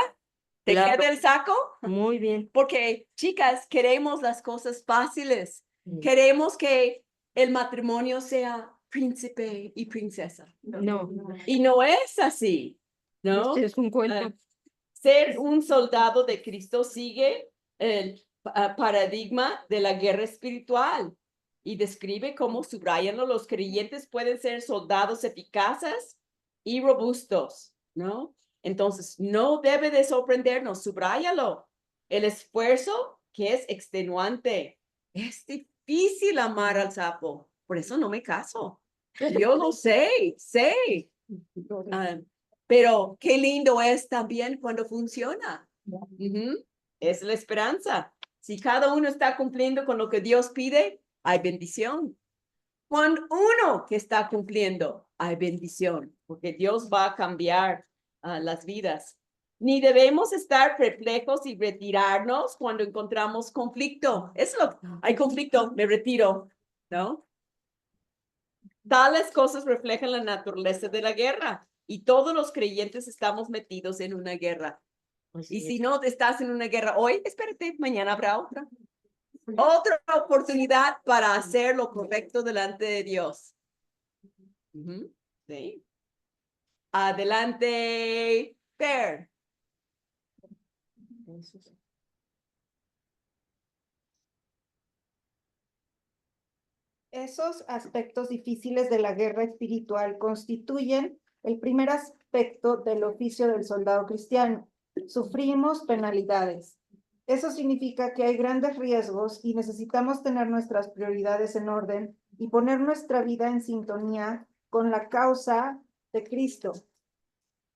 ¿Te Claro. queda el saco? Muy bien. Porque, chicas, queremos las cosas fáciles. Queremos que el matrimonio sea príncipe y princesa. No. Y no es así, ¿no? Este es un cuento. Ser un soldado de Cristo sigue el paradigma de la guerra espiritual y describe cómo, subrayanlo, los creyentes pueden ser soldados eficaces y robustos, ¿no? Entonces, no debe de sorprendernos, subráyalo. El esfuerzo que es extenuante. Es difícil amar al sapo, por eso no me caso. Yo lo sé. Pero qué lindo es también cuando funciona. Es la esperanza. Si cada uno está cumpliendo con lo que Dios pide, hay bendición. Cuando uno que está cumpliendo, hay bendición, porque Dios va a cambiar las vidas. Ni debemos estar perplejos y retirarnos cuando encontramos conflicto. Hay conflicto, me retiro, ¿no? Tales cosas reflejan la naturaleza de la guerra y todos los creyentes estamos metidos en una guerra. Y si no estás en una guerra hoy, espérate, mañana habrá otra. Otra oportunidad para hacer lo correcto delante de Dios. Sí. Adelante, Per. Esos aspectos difíciles de la guerra espiritual constituyen el primer aspecto del oficio del soldado cristiano. Sufrimos penalidades. Eso significa que hay grandes riesgos y necesitamos tener nuestras prioridades en orden y poner nuestra vida en sintonía con la causa de Cristo.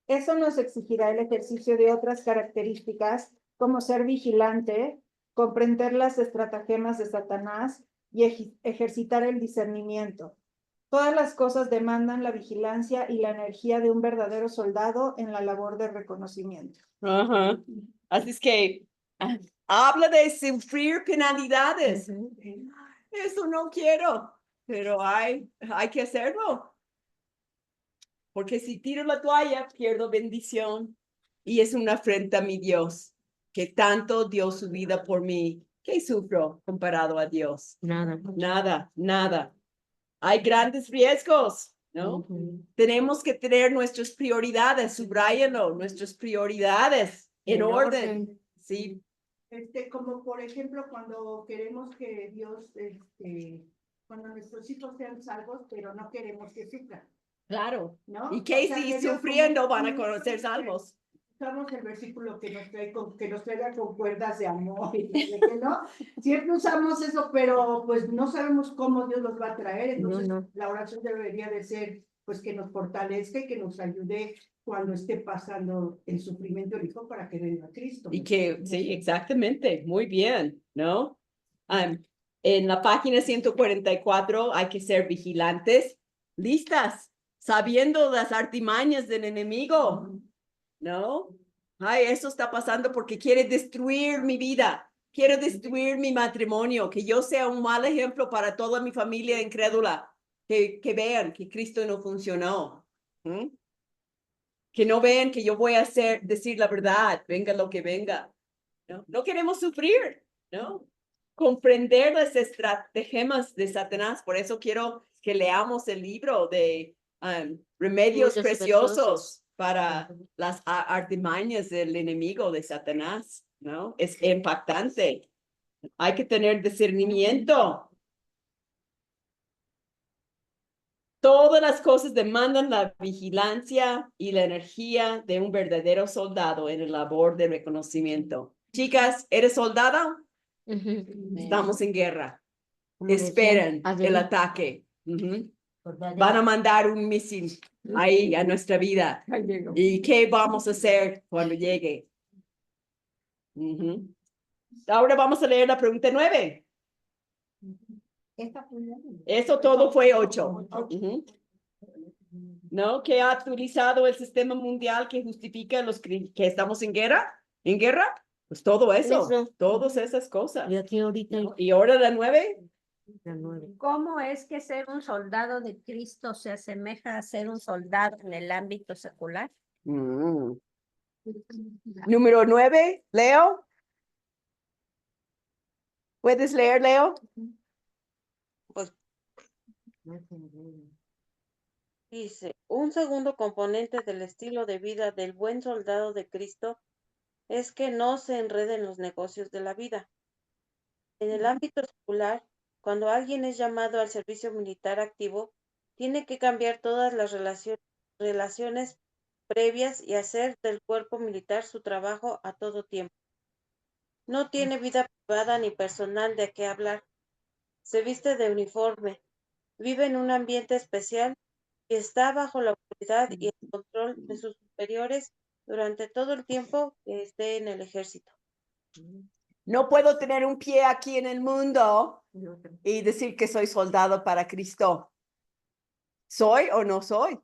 Eso nos exigirá el ejercicio de otras características como ser vigilante, comprender las estratagemas de Satanás y ejercitar el discernimiento. Todas las cosas demandan la vigilancia y la energía de un verdadero soldado en la labor de reconocimiento. Así es que habla de sufrir penalidades. Eso no quiero, pero hay que hacerlo. Porque si tiro la toalla, pierdo bendición. Y es una afrenta a mi Dios, que tanto dio su vida por mí. ¿Qué sufro comparado a Dios? Nada. Nada, nada. Hay grandes riesgos, ¿no? Tenemos que tener nuestras prioridades, subráyenlo, nuestras prioridades en orden. Sí. Como por ejemplo, cuando queremos que Dios, cuando nuestros hijos sean salvos, pero no queremos que sufran. Claro. ¿No? ¿Y qué O sea, si que Dios sufriendo como- van a conocer salvos? Usamos el versículo que nos traiga con cuerdas de amor y de que no. Siempre usamos eso, pero pues no sabemos cómo Dios los va a traer. Entonces, la oración debería de ser, pues, que nos fortalezca y que nos ayude cuando esté pasando el sufrimiento del hijo para que venga a Cristo. Y que, sí, exactamente, muy bien, ¿no? En la página 144 hay que ser vigilantes, listas, sabiendo las artimañas del enemigo, ¿no? Ay, eso está pasando porque quiere destruir mi vida, quiere destruir mi matrimonio, que yo sea un mal ejemplo para toda mi familia incrédula, que vean que Cristo no funcionó. Que no vean que yo voy a decir la verdad, venga lo que venga. No queremos sufrir, ¿no? Comprender las estratagemas de Satanás. Por eso quiero que leamos el libro de Remedios Preciosos para las artimañas del enemigo de Satanás, ¿no? Es impactante. Hay que tener discernimiento. Todas las cosas demandan la vigilancia y la energía de un verdadero soldado en el labor de reconocimiento. Chicas, ¿eres soldada? Estamos en guerra. Esperen el ataque. Van a mandar un misil ahí a nuestra vida. ¿Y qué vamos a hacer cuando llegue? Ahora vamos a leer la pregunta 9. Eso todo fue 8. ¿No? ¿Que ha utilizado el sistema mundial que justifica que estamos en guerra? ¿En guerra? Pues todo eso. Todas esas cosas. Y aquí ahorita. ¿Y ahora la 9? ¿Cómo es que ser un soldado de Cristo se asemeja a ser un soldado en el ámbito secular? Número 9, Leo. ¿Puedes leer, Leo? Pues dice, un segundo componente del estilo de vida del buen soldado de Cristo es que no se enrede en los negocios de la vida. En el ámbito secular, cuando alguien es llamado al servicio militar activo, tiene que cambiar todas las relaciones previas y hacer del cuerpo militar su trabajo a todo tiempo. No tiene vida privada ni personal de qué hablar. Se viste de uniforme, vive en un ambiente especial y está bajo la autoridad y el control de sus superiores durante todo el tiempo que esté en el ejército. No puedo tener un pie aquí en el mundo y decir que soy soldado para Cristo. ¿Soy o no soy?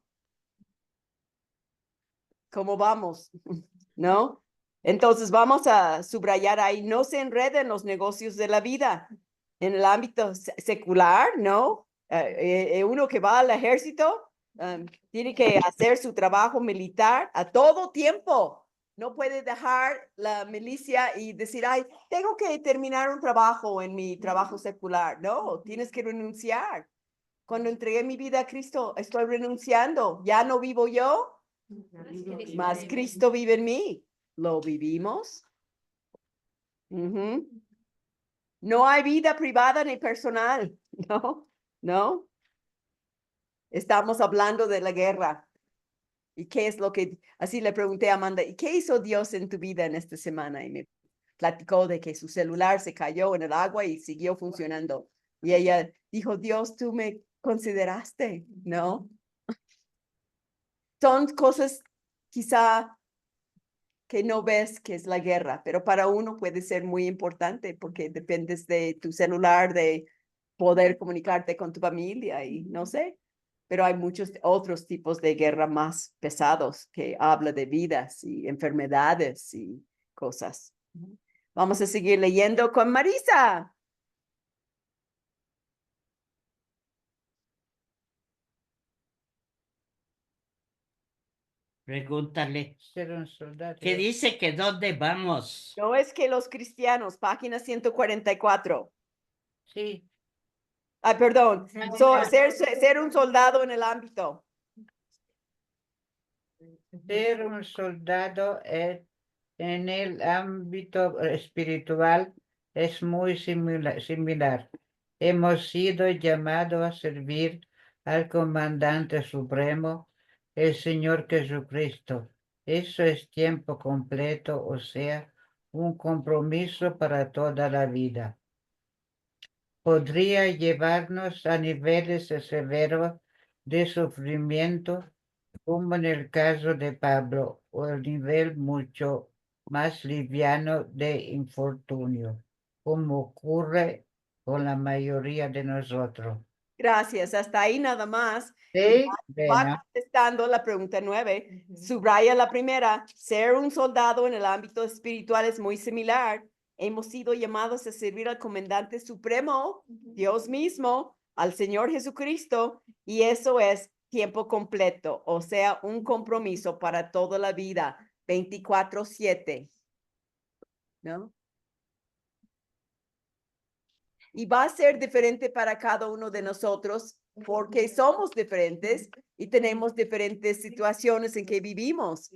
¿Cómo vamos? ¿No? Entonces vamos a subrayar ahí, no se enreden los negocios de la vida. En el ámbito secular, ¿no? Uno que va al ejército tiene que hacer su trabajo militar a todo tiempo. No puede dejar la milicia y decir, ay, tengo que terminar un trabajo en mi trabajo secular. No, tienes que renunciar. Cuando entregué mi vida a Cristo, estoy renunciando. Ya no vivo yo, mas Cristo vive en mí. ¿Lo vivimos? No hay vida privada ni personal, ¿no? ¿No? Estamos hablando de la guerra. ¿Y qué es lo que, así le pregunté a Amanda, ¿y qué hizo Dios en tu vida en esta semana? Y me platicó de que su celular se cayó en el agua y siguió funcionando. Y ella dijo, Dios, tú me consideraste, ¿no? Son cosas quizá que no ves que es la guerra, pero para uno puede ser muy importante porque dependes de tu celular, de poder comunicarte con tu familia y no sé, pero hay muchos otros tipos de guerra más pesados que habla de vidas y enfermedades y cosas. Vamos a seguir leyendo con Marisa. Pregúntale. Ser un soldado. ¿Qué dice que dónde vamos? No es que los cristianos, página 144. Sí. Ay, perdón, ser un soldado en el ámbito. Ser un soldado en el ámbito espiritual es muy similar. Hemos sido llamados a servir al comandante supremo, el Señor Jesucristo. Eso es tiempo completo, o sea, un compromiso para toda la vida. Podría llevarnos a niveles severos de sufrimiento, como en el caso de Pablo, o el nivel mucho más liviano de infortunio, como ocurre con la mayoría de nosotros. Gracias, hasta ahí nada más. Sí, Va contestando la pregunta 9. Subraya la primera. Ser un soldado en el ámbito espiritual es muy similar. Hemos sido llamados a servir al comandante supremo, Dios mismo, al Señor Jesucristo, y eso es tiempo completo, o sea, un compromiso para toda la vida, 24/7. ¿No? Y va a ser diferente para cada uno de nosotros porque somos diferentes y tenemos diferentes situaciones en que vivimos.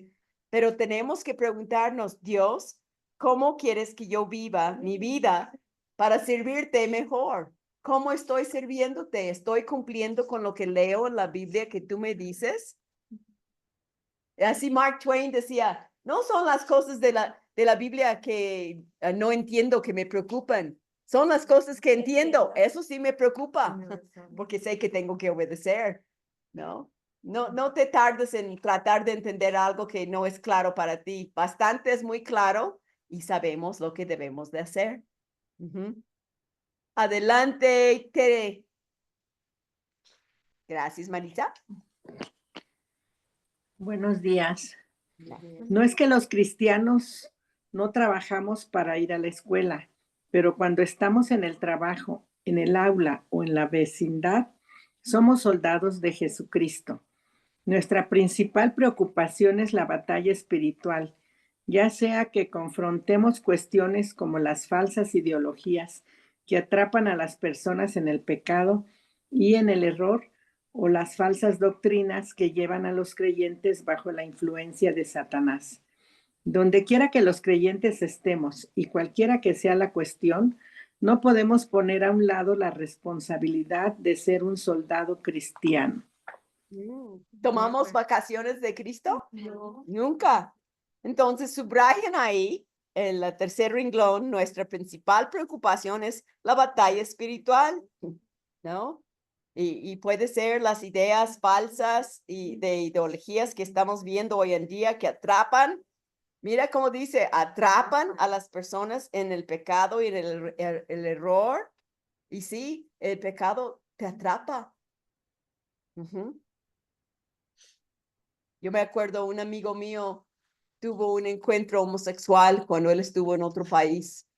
Pero tenemos que preguntarnos, Dios, ¿cómo quieres que yo viva mi vida para servirte mejor? ¿Cómo estoy sirviéndote? ¿Estoy cumpliendo con lo que leo en la Biblia que tú me dices? Así Mark Twain decía, no son las cosas de la Biblia que no entiendo, que me preocupan. Son las cosas que entiendo. Eso sí me preocupa, porque sé que tengo que obedecer, ¿no? No te tardes en tratar de entender algo que no es claro para ti. Bastante es muy claro y sabemos lo que debemos de hacer. Adelante, Tere. Gracias, Marisa. Buenos días. No es que los cristianos no trabajamos para ir a la escuela, pero cuando estamos en el trabajo, en el aula o en la vecindad, somos soldados de Jesucristo. Nuestra principal preocupación es la batalla espiritual, ya sea que confrontemos cuestiones como las falsas ideologías que atrapan a las personas en el pecado y en el error, o las falsas doctrinas que llevan a los creyentes bajo la influencia de Satanás. Donde quiera que los creyentes estemos y cualquiera que sea la cuestión, no podemos poner a un lado la responsabilidad de ser un soldado cristiano. ¿Tomamos vacaciones de Cristo? No. Nunca. Entonces, subrayan ahí, en el tercer renglón, nuestra principal preocupación es la batalla espiritual, ¿no? Y puede ser las ideas falsas y de ideologías que estamos viendo hoy en día que atrapan Mira cómo dice, atrapan a las personas en el pecado y en el error. Y sí, el pecado te atrapa. Ujú. Yo me acuerdo, un amigo mío tuvo un encuentro homosexual cuando él estuvo en otro país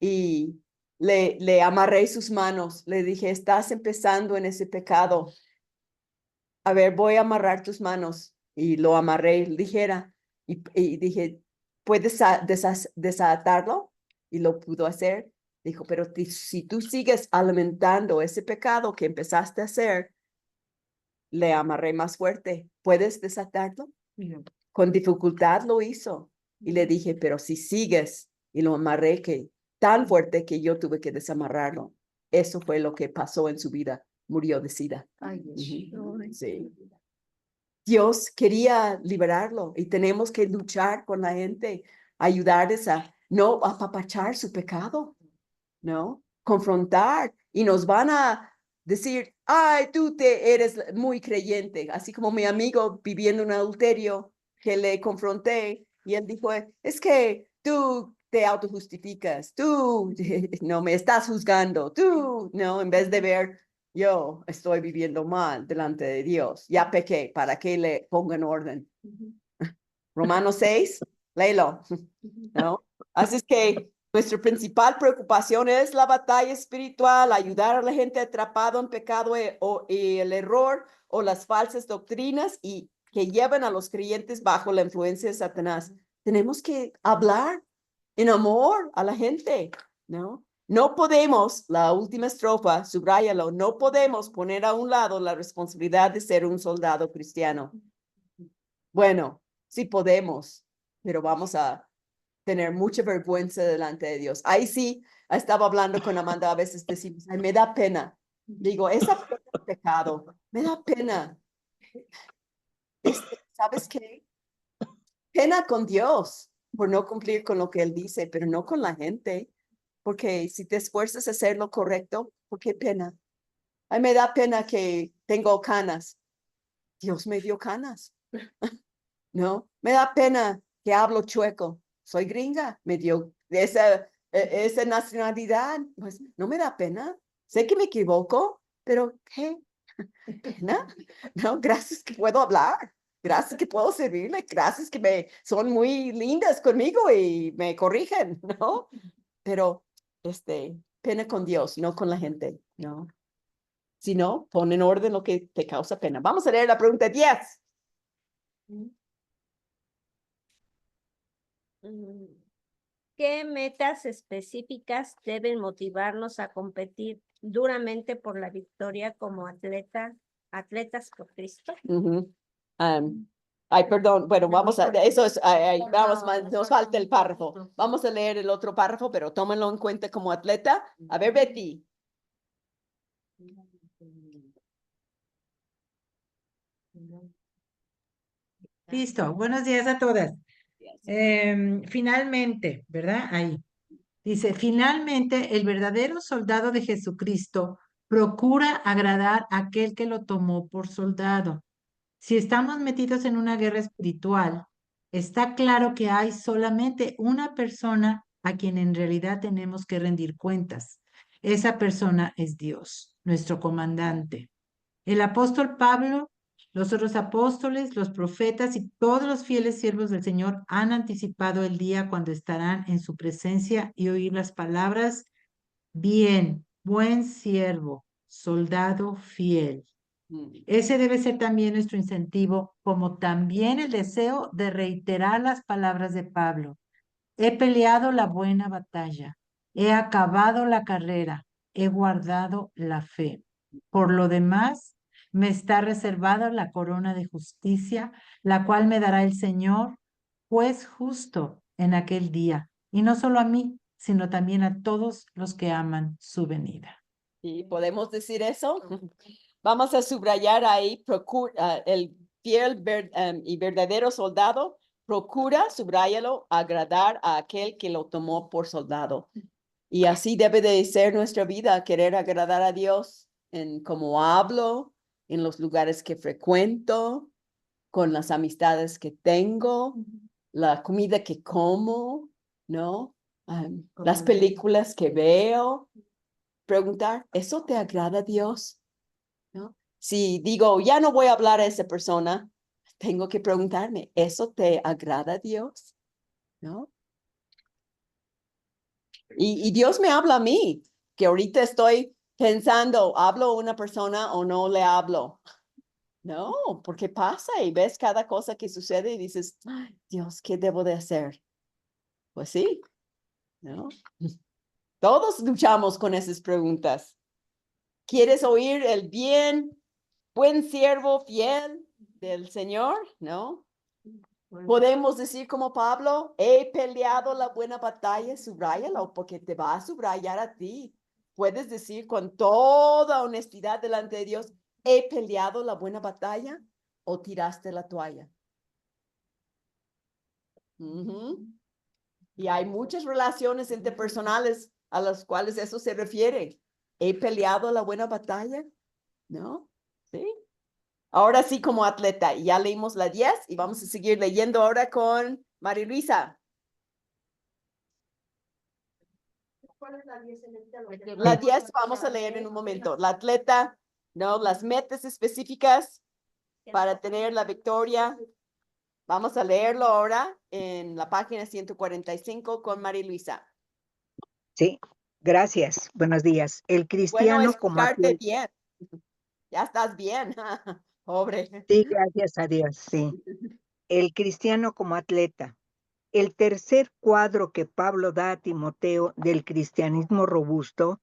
y le amarré sus manos. Le dije, estás empezando en ese pecado. A ver, voy a amarrar tus manos. Y lo amarré ligera. Y dije, ¿puedes desatarlo? Y lo pudo hacer. Dijo, pero si tú sigues alimentando ese pecado que empezaste a hacer, le amarré más fuerte. ¿Puedes desatarlo? Con dificultad lo hizo. Y le dije, pero si sigues, y lo amarré tan fuerte que yo tuve que desamarrarlo. Eso fue lo que pasó en su vida. Murió de SIDA. Sí. Dios quería liberarlo y tenemos que luchar con la gente, ayudarles a no apapachar su pecado, ¿no? Confrontar y nos van a decir, ay, tú eres muy creyente, así como mi amigo viviendo un adulterio que le confronté y él dijo, es que tú te autojustificas, tú no me estás juzgando, tú, ¿no? En vez de ver, yo estoy viviendo mal delante de Dios, ya pequé, ¿para qué le pongo en orden? Romanos 6, léelo, ¿no? Así es que nuestra principal preocupación es la batalla espiritual, ayudar a la gente atrapada en pecado y el error o las falsas doctrinas y que llevan a los creyentes bajo la influencia de Satanás. Tenemos que hablar en amor a la gente, ¿no? No podemos, la última estrofa, subráyalo, no podemos poner a un lado la responsabilidad de ser un soldado cristiano. Bueno, sí podemos, pero vamos a tener mucha vergüenza delante de Dios. Ahí sí, estaba hablando con Amanda, a veces decimos, ay, me da pena. Digo, esa es pecado, me da pena. ¿Sabes qué? Pena con Dios por no cumplir con lo que Él dice, pero no con la gente, porque si te esfuerzas a hacer lo correcto, ¿por qué pena? Ay, me da pena que tengo canas. Dios me dio canas. No, me da pena que hablo chueco. Soy gringa, me dio esa nacionalidad. Pues no me da pena. Sé que me equivoco, pero ¿qué? ¿Pena? No, gracias que puedo hablar. Gracias que puedo servirle. Gracias que son muy lindas conmigo y me corrigen, ¿no? Pero, pena con Dios, no con la gente, ¿no? Si no, pon en orden lo que te causa pena. Vamos a leer la pregunta 10. ¿Qué metas específicas deben motivarnos a competir duramente por la victoria como atletas por Cristo? Ay, perdón, bueno, vamos a, eso es, nos falta el párrafo. Vamos a leer el otro párrafo, pero tómenlo en cuenta como atleta. A ver, Betty. Listo, buenos días a todas. Finalmente, ¿verdad? Ahí. Dice, finalmente el verdadero soldado de Jesucristo procura agradar a aquel que lo tomó por soldado. Si estamos metidos en una guerra espiritual, está claro que hay solamente una persona a quien en realidad tenemos que rendir cuentas. Esa persona es Dios, nuestro comandante. El apóstol Pablo, los otros apóstoles, los profetas y todos los fieles siervos del Señor han anticipado el día cuando estarán en su presencia y oír las palabras, bien, buen siervo, soldado fiel. Ese debe ser también nuestro incentivo, como también el deseo de reiterar las palabras de Pablo. He peleado la buena batalla, he acabado la carrera, he guardado la fe. Por lo demás, me está reservada la corona de justicia, la cual me dará el Señor, juez justo en aquel día, y no solo a mí, sino también a todos los que aman su venida. ¿Y podemos decir eso? Vamos a subrayar ahí, el fiel y verdadero soldado procura, subráyalo, agradar a aquel que lo tomó por soldado. Y así debe de ser nuestra vida, querer agradar a Dios en cómo hablo, en los lugares que frecuento, con las amistades que tengo, la comida que como, ¿no? Las películas que veo. Preguntar, ¿eso te agrada a Dios? ¿No? Si digo, ya no voy a hablar a esa persona, tengo que preguntarme, ¿eso te agrada a Dios? ¿No? Y Dios me habla a mí, que ahorita estoy pensando, ¿hablo a una persona o no le hablo? No, porque pasa y ves cada cosa que sucede y dices, "Ay, Dios, ¿qué debo de hacer?" Pues sí, ¿no? Todos luchamos con esas preguntas. ¿Quieres oír el buen siervo fiel del Señor? ¿No? Podemos decir como Pablo, he peleado la buena batalla, subráyalo porque te va a subrayar a ti. Puedes decir con toda honestidad delante de Dios, he peleado la buena batalla o tiraste la toalla. Y hay muchas relaciones interpersonales a las cuales eso se refiere. ¿He peleado la buena batalla? ¿No? ¿Sí? Ahora sí como atleta. Ya leímos la 10 y vamos a seguir leyendo ahora con María Luisa. ¿Cuál es la 10? La 10 vamos a leer en un momento. La atleta, ¿no? Las metas específicas para tener la victoria. Vamos a leerlo ahora en la página 145 con María Luisa. Sí, gracias. Buenos días. El Bueno, cristiano como escucharte atleta. bien. Ya estás bien. Pobre. Sí, gracias a Dios, sí. El cristiano como atleta. El tercer cuadro que Pablo da a Timoteo del cristianismo robusto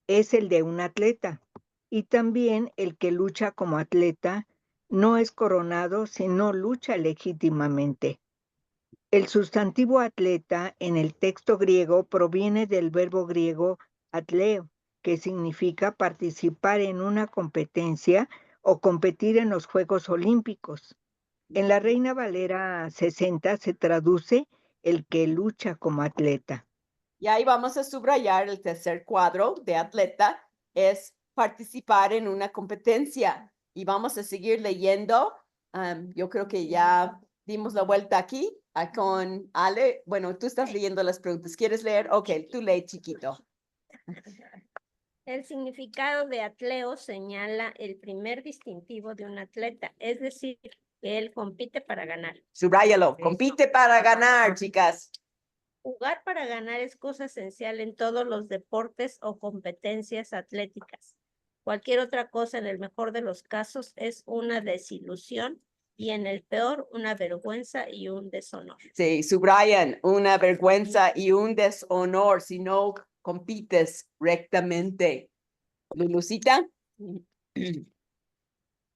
es el de un atleta. Y también el que lucha como atleta no es coronado si no lucha legítimamente. El sustantivo atleta en el texto griego proviene del verbo griego atleo, que significa participar en una competencia o competir en los Juegos Olímpicos. En la Reina Valera 60 se traduce el que lucha como atleta. Y ahí vamos a subrayar el tercer cuadro de atleta, es participar en una competencia. Y vamos a seguir leyendo. Yo creo que ya dimos la vuelta aquí con Ale. Bueno, tú estás leyendo las preguntas. ¿Quieres leer? Ok, tú lee, chiquito. El significado de atleo señala el primer distintivo de un atleta, es decir, que él compite para ganar. Subráyalo. Compite para ganar, chicas. Jugar para ganar es cosa esencial en todos los deportes o competencias atléticas. Cualquier otra cosa, en el mejor de los casos, es una desilusión y en el peor, una vergüenza y un deshonor. Sí, subrayan una vergüenza y un deshonor si no compites rectamente. Lulucita.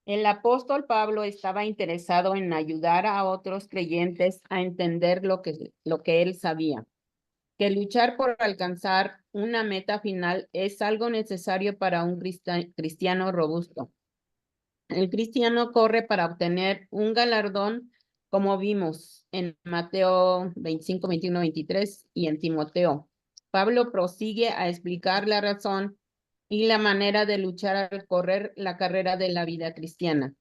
El apóstol Pablo estaba interesado en ayudar a otros creyentes a entender lo que él sabía, que luchar por alcanzar una meta final es algo necesario para un cristiano robusto. El cristiano corre para obtener un galardón, como vimos en Mateo 25, 21, 23 y en Timoteo. Pablo prosigue a explicar la razón y la manera de luchar al correr la carrera de la vida cristiana.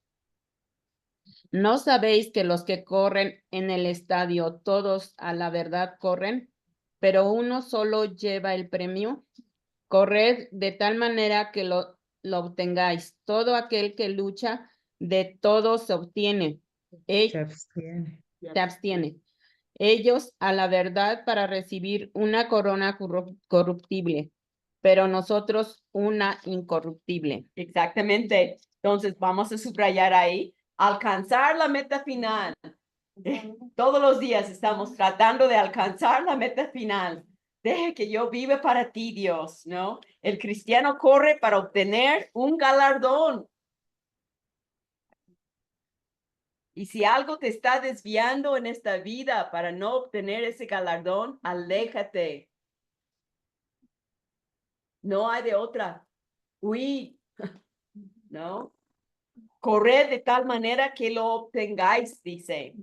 ¿No sabéis que los que corren en el estadio, todos a la verdad corren, pero uno solo lleva el premio? Corred de tal manera que lo obtengáis. Todo aquel que lucha, de todo se obtiene. Se abstiene. Ellos a la verdad para recibir una corona corruptible, pero nosotros una incorruptible. Exactamente. Entonces vamos a subrayar ahí, alcanzar la meta final. Todos los días estamos tratando de alcanzar la meta final. Deje que yo viva para ti, Dios, ¿no? El cristiano corre para obtener un galardón. Y si algo te está desviando en esta vida para no obtener ese galardón, aléjate. No hay de otra. Huí, ¿no? Corred de tal manera que lo obtengáis, dice.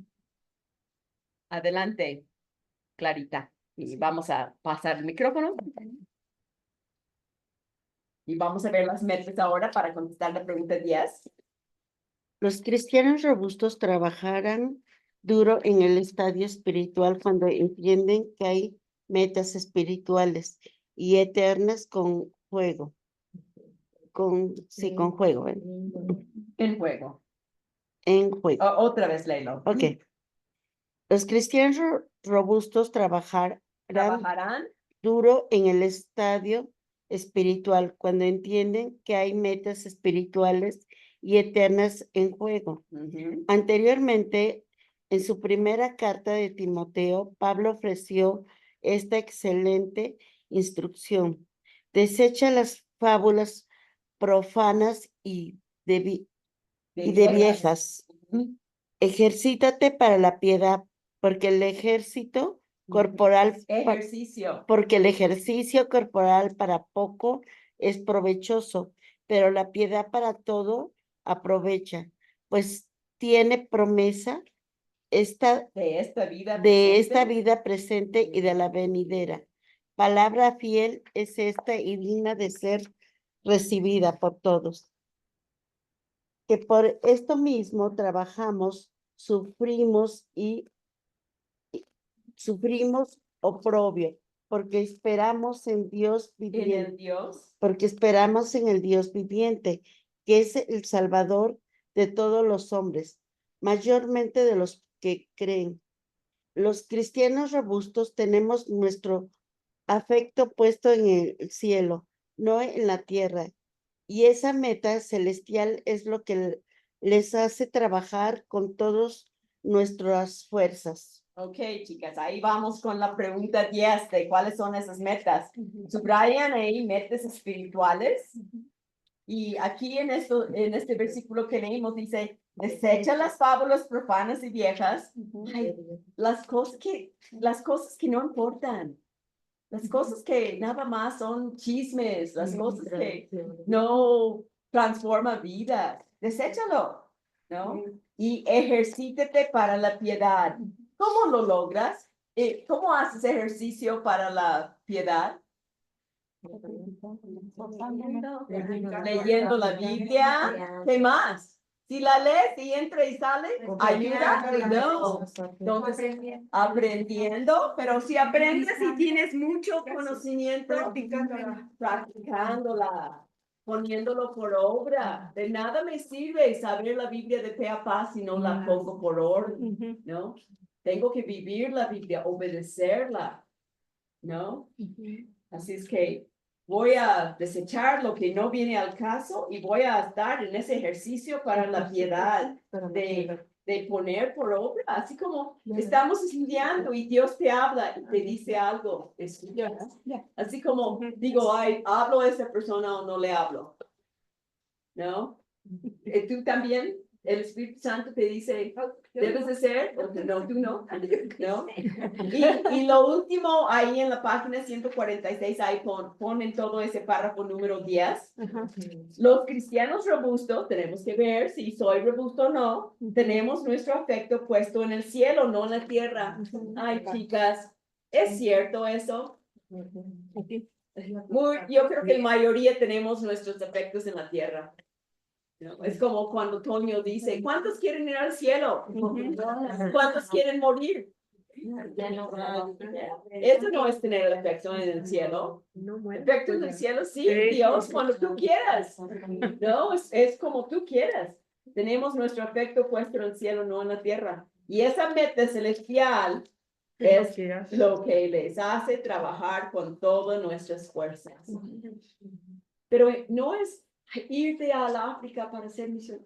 Adelante, Clarita. Y vamos a pasar el micrófono. Y vamos a ver las metas ahora para contestar la pregunta 10. Los cristianos robustos trabajarán duro en el estadio espiritual cuando entienden que hay metas espirituales y eternas con juego. Con juego. En juego. En juego. Otra vez, léelo. Ok. Los cristianos robustos trabajarán duro en el estadio espiritual cuando entienden que hay metas espirituales y eternas en juego. Anteriormente, en su primera carta de Timoteo, Pablo ofreció esta excelente instrucción. Desecha las fábulas profanas y de viejas. Ejercítate para la piedad, porque el ejercicio corporal para poco es provechoso, pero la piedad para todo aprovecha, pues tiene promesa de esta vida presente y de la venidera. Palabra fiel es esta y digna de ser recibida por todos. Que por esto mismo trabajamos, sufrimos oprobio, porque esperamos en Dios viviente, porque esperamos en el Dios viviente, que es el Salvador de todos los hombres, mayormente de los que creen. Los cristianos robustos tenemos nuestro afecto puesto en el cielo, no en la tierra. Y esa meta celestial es lo que les hace trabajar con todas nuestras fuerzas. Ok, chicas, ahí vamos con la pregunta 10 de cuáles son esas metas. Subrayan ahí metas espirituales. Y aquí en este versículo que leímos dice, desecha las fábulas profanas y viejas. Ay, las cosas que no importan. Las cosas que nada más son chismes, las cosas que no transforman vidas. Deséchalo, ¿no? Y ejercítate para la piedad. ¿Cómo lo logras? ¿Cómo haces ejercicio para la piedad? Leyendo la Biblia. ¿Qué más? Si la lees y entra y sale, ayuda. No. Entonces, aprendiendo, pero si aprendes y tienes mucho conocimiento, practicándola, poniéndolo por obra. De nada me sirve saber la Biblia de pe a pa si no la pongo por orden, ¿no? Tengo que vivir la Biblia, obedecerla, ¿no? Así es que voy a desechar lo que no viene al caso y voy a estar en ese ejercicio para la piedad de poner por obra, así como estamos estudiando y Dios te habla y te dice algo, estudias. Así como digo, ay, ¿hablo a esa persona o no le hablo? ¿No? ¿Tú también? El Espíritu Santo te dice, debes de ser, no, tú no, ¿no? Y lo último, ahí en la página 146, ahí ponen todo ese párrafo número 10. Los cristianos robustos, tenemos que ver si soy robusto o no, tenemos nuestro afecto puesto en el cielo, no en la tierra. Ay, chicas, ¿es cierto eso? Yo creo que la mayoría tenemos nuestros afectos en la tierra. ¿No? Es como cuando Toño dice, ¿cuántos quieren ir al cielo? ¿Cuántos quieren morir? Eso no es tener el afecto en el cielo. Afecto en el cielo, sí, Dios, cuando tú quieras. No, es como tú quieras. Tenemos nuestro afecto puesto en el cielo, no en la tierra. Y esa meta celestial es lo que les hace trabajar con todas nuestras fuerzas. Pero no es irte al África para ser misionero.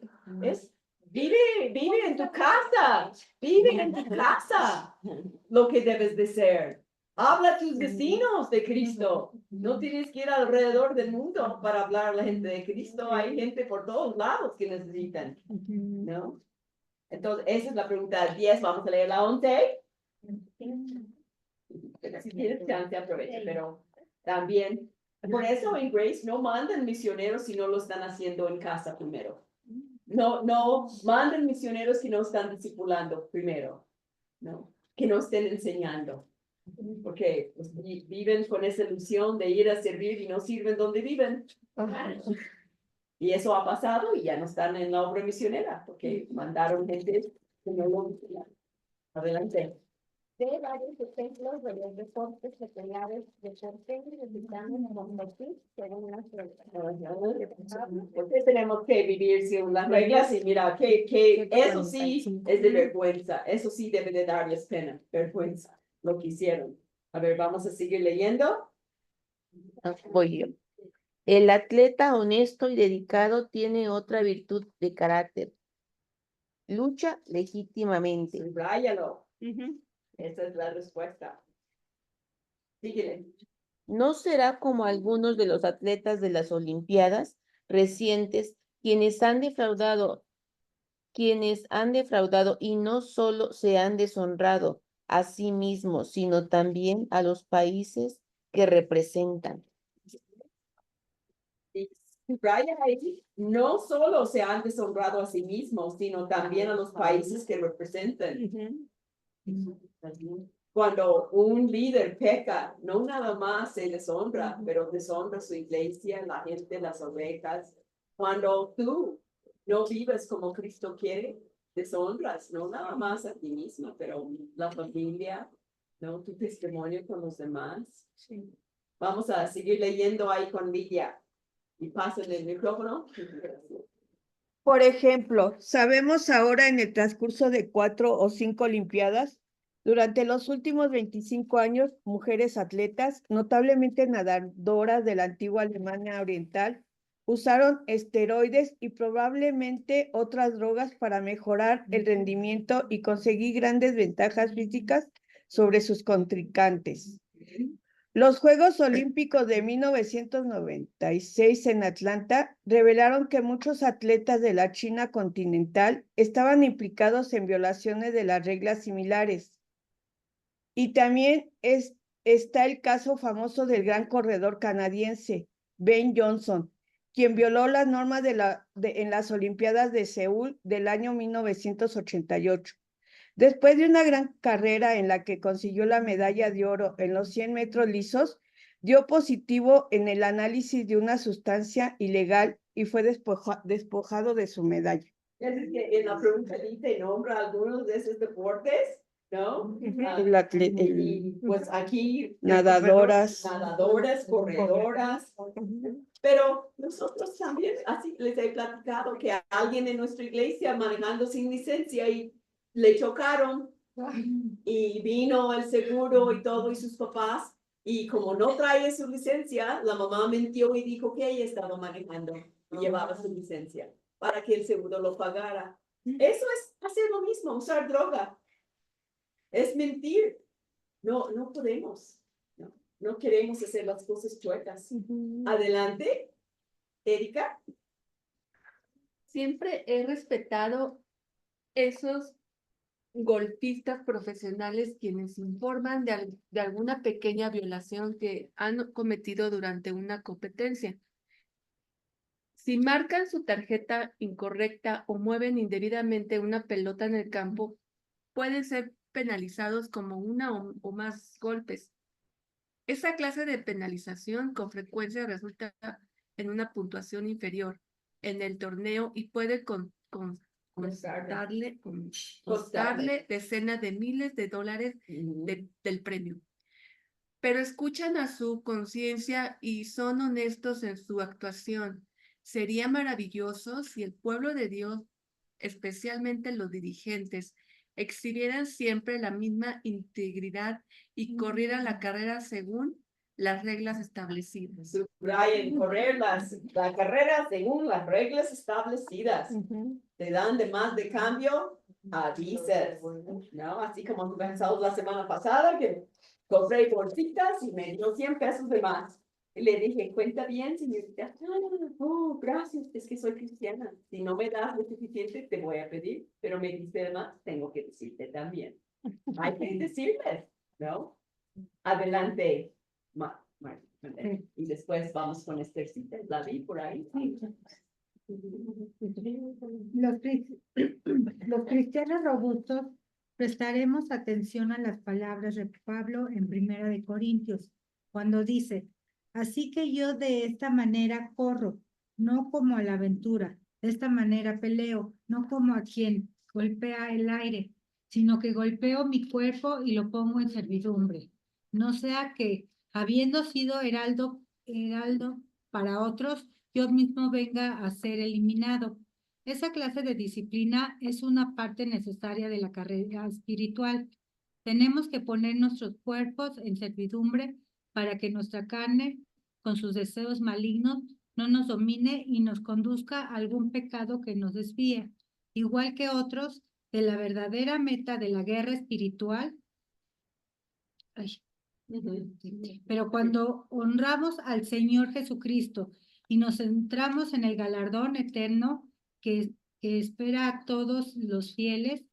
Vive en tu casa. Vive en tu casa lo que debes de ser. Habla a tus vecinos de Cristo. No tienes que ir alrededor del mundo para hablar a la gente de Cristo. Hay gente por todos lados que necesitan, ¿no? Entonces, esa es la pregunta 10. Vamos a leer la 11. Si tienes chance, aprovecha, pero también... Por eso en Grace no mandan misioneros si no lo están haciendo en casa primero. No mandan misioneros si no están discipulando primero, ¿no? Que no estén enseñando. Porque pues, viven con esa ilusión de ir a servir y no sirven donde viven. Y eso ha pasado y ya no están en la obra misionera porque mandaron gente que no lo hicieron. Adelante. De varios ejemplos de los deportes populares de necesitamos competir según las reglas. Porque tenemos que vivir según las reglas y mira, que eso sí es de vergüenza, eso sí debe de darles pena, vergüenza, lo que hicieron. A ver, vamos a seguir leyendo. Voy yo. El atleta honesto y dedicado tiene otra virtud de carácter. Lucha legítimamente. Subrayalo. Esa es la respuesta. Síguele. No será como algunos de los atletas de las Olimpiadas recientes quienes han defraudado y no solo se han deshonrado a sí mismos, sino también a los países que representan. Y subraya ahí, no solo se han deshonrado a sí mismos, sino también a los países que representan. Cuando un líder peca, no nada más se deshonra, pero deshonra su iglesia, la gente, las ovejas. Cuando tú no vives como Cristo quiere, deshonras, no nada más a ti misma, pero la familia, ¿no? Tu testimonio con los demás. Vamos a seguir leyendo ahí con Lidia. Y pasen el micrófono. Por ejemplo, sabemos ahora en el transcurso de 4 o 5 Olimpiadas, durante los últimos 25 años, mujeres atletas, notablemente nadadoras de la antigua Alemania Oriental, usaron esteroides y probablemente otras drogas para mejorar el rendimiento y conseguir grandes ventajas físicas sobre sus contrincantes. Los Juegos Olímpicos de 1996 en Atlanta revelaron que muchos atletas de la China continental estaban implicados en violaciones de las reglas similares. Y también está el caso famoso del gran corredor canadiense, Ben Johnson, quien violó las normas en las Olimpiadas de Seúl del año 1988. Después de una gran carrera en la que consiguió la medalla de oro en los 100 metros lisos, dio positivo en el análisis de una sustancia ilegal y fue despojado de su medalla. Es que en la pregunta dice, nombra algunos de esos deportes, ¿no? Y pues aquí nadadoras, corredoras. Pero nosotros también, así les he platicado que alguien en nuestra iglesia manejando sin licencia y le chocaron y vino el seguro y todo y sus papás y como no trae su licencia, la mamá mintió y dijo que ella estaba manejando y llevaba su licencia para que el seguro lo pagara. Eso es hacer lo mismo, usar droga. Es mentir. No podemos. No queremos hacer las cosas chuecas. Adelante, Erika. Siempre he respetado esos golpistas profesionales quienes informan de alguna pequeña violación que han cometido durante una competencia. Si marcan su tarjeta incorrecta o mueven indebidamente una pelota en el campo, pueden ser penalizados como una o más golpes. Esa clase de penalización con frecuencia resulta en una puntuación inferior en el torneo y puede costarle decenas de miles de dólares del premio. Pero escuchan a su conciencia y son honestos en su actuación. Sería maravilloso si el pueblo de Dios, especialmente los dirigentes, exhibieran siempre la misma integridad y corrieran la carrera según las reglas establecidas. Brian, correr la carrera según las reglas establecidas. Te dan de más de cambio, avisas, ¿no? Así como pensamos la semana pasada que compré bolsitas y me dio 100 pesos de más. Y le dije, cuenta bien, señorita. Oh, gracias, es que soy cristiana. Si no me das lo suficiente, te voy a pedir, pero me diste de más, tengo que decirte también. Hay que decirles, ¿no? Adelante, y después vamos con Esthercita, la vi por ahí. Los cristianos robustos prestaremos atención a las palabras de Pablo en 1 de Corintios, cuando dice, así que yo de esta manera corro, no como a la aventura, de esta manera peleo, no como a quien golpea el aire, sino que golpeo mi cuerpo y lo pongo en servidumbre. No sea que, habiendo sido heraldo para otros, yo mismo venga a ser eliminado. Esa clase de disciplina es una parte necesaria de la carrera espiritual. Tenemos que poner nuestros cuerpos en servidumbre para que nuestra carne, con sus deseos malignos, no nos domine y nos conduzca a algún pecado que nos desvíe. Igual que otros, de la verdadera meta de la guerra espiritual. Pero cuando honramos al Señor Jesucristo y nos centramos en el galardón eterno que espera a todos los fieles,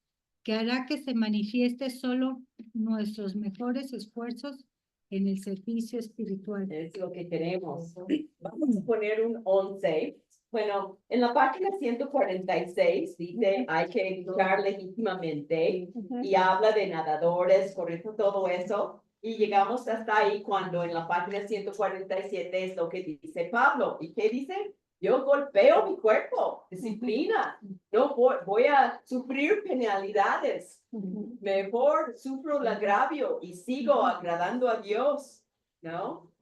que hará que se manifieste solo nuestros mejores esfuerzos en el servicio espiritual. Es lo que queremos. Vamos a poner un 11. Bueno, en la página 146 dice hay que educar legítimamente y habla de nadadores, correcto, todo eso. Y llegamos hasta ahí cuando en la página 147 es lo que dice Pablo. ¿Y qué dice? Yo golpeo mi cuerpo, disciplina. No voy a sufrir penalidades. Mejor sufro el agravio y sigo agradando a Dios, ¿no?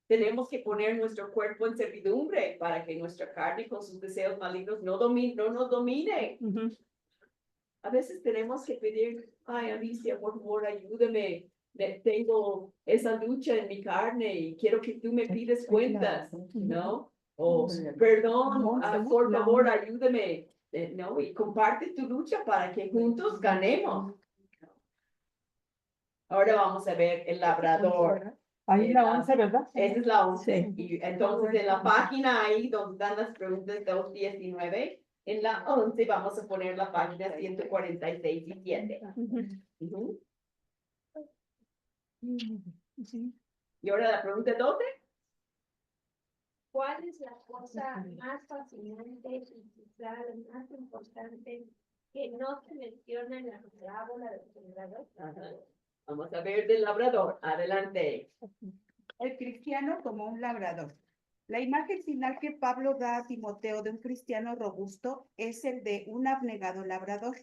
Tenemos que poner nuestro cuerpo en servidumbre para que nuestra carne con sus deseos malignos no nos domine. A veces tenemos que pedir, ay, Alicia, por favor, ayúdame. Tengo esa lucha en mi carne y quiero que tú me pides cuentas, ¿no? O perdón, por favor, ayúdame. ¿No? Y comparte tu lucha para que juntos ganemos. Ahora vamos a ver el labrador. Ahí la 11, ¿verdad? Esa es la 11. Sí. Y entonces en la página ahí donde están las preguntas 219, en la 11 vamos a poner la página 146 y 7. Y ahora la pregunta 12. ¿Cuál es la cosa más fascinante y quizá la más importante que no se menciona en la parábola del sembrador? Vamos a ver del labrador. Adelante. El cristiano como un labrador. La imagen final que Pablo da a Timoteo de un cristiano robusto es el de un abnegado labrador.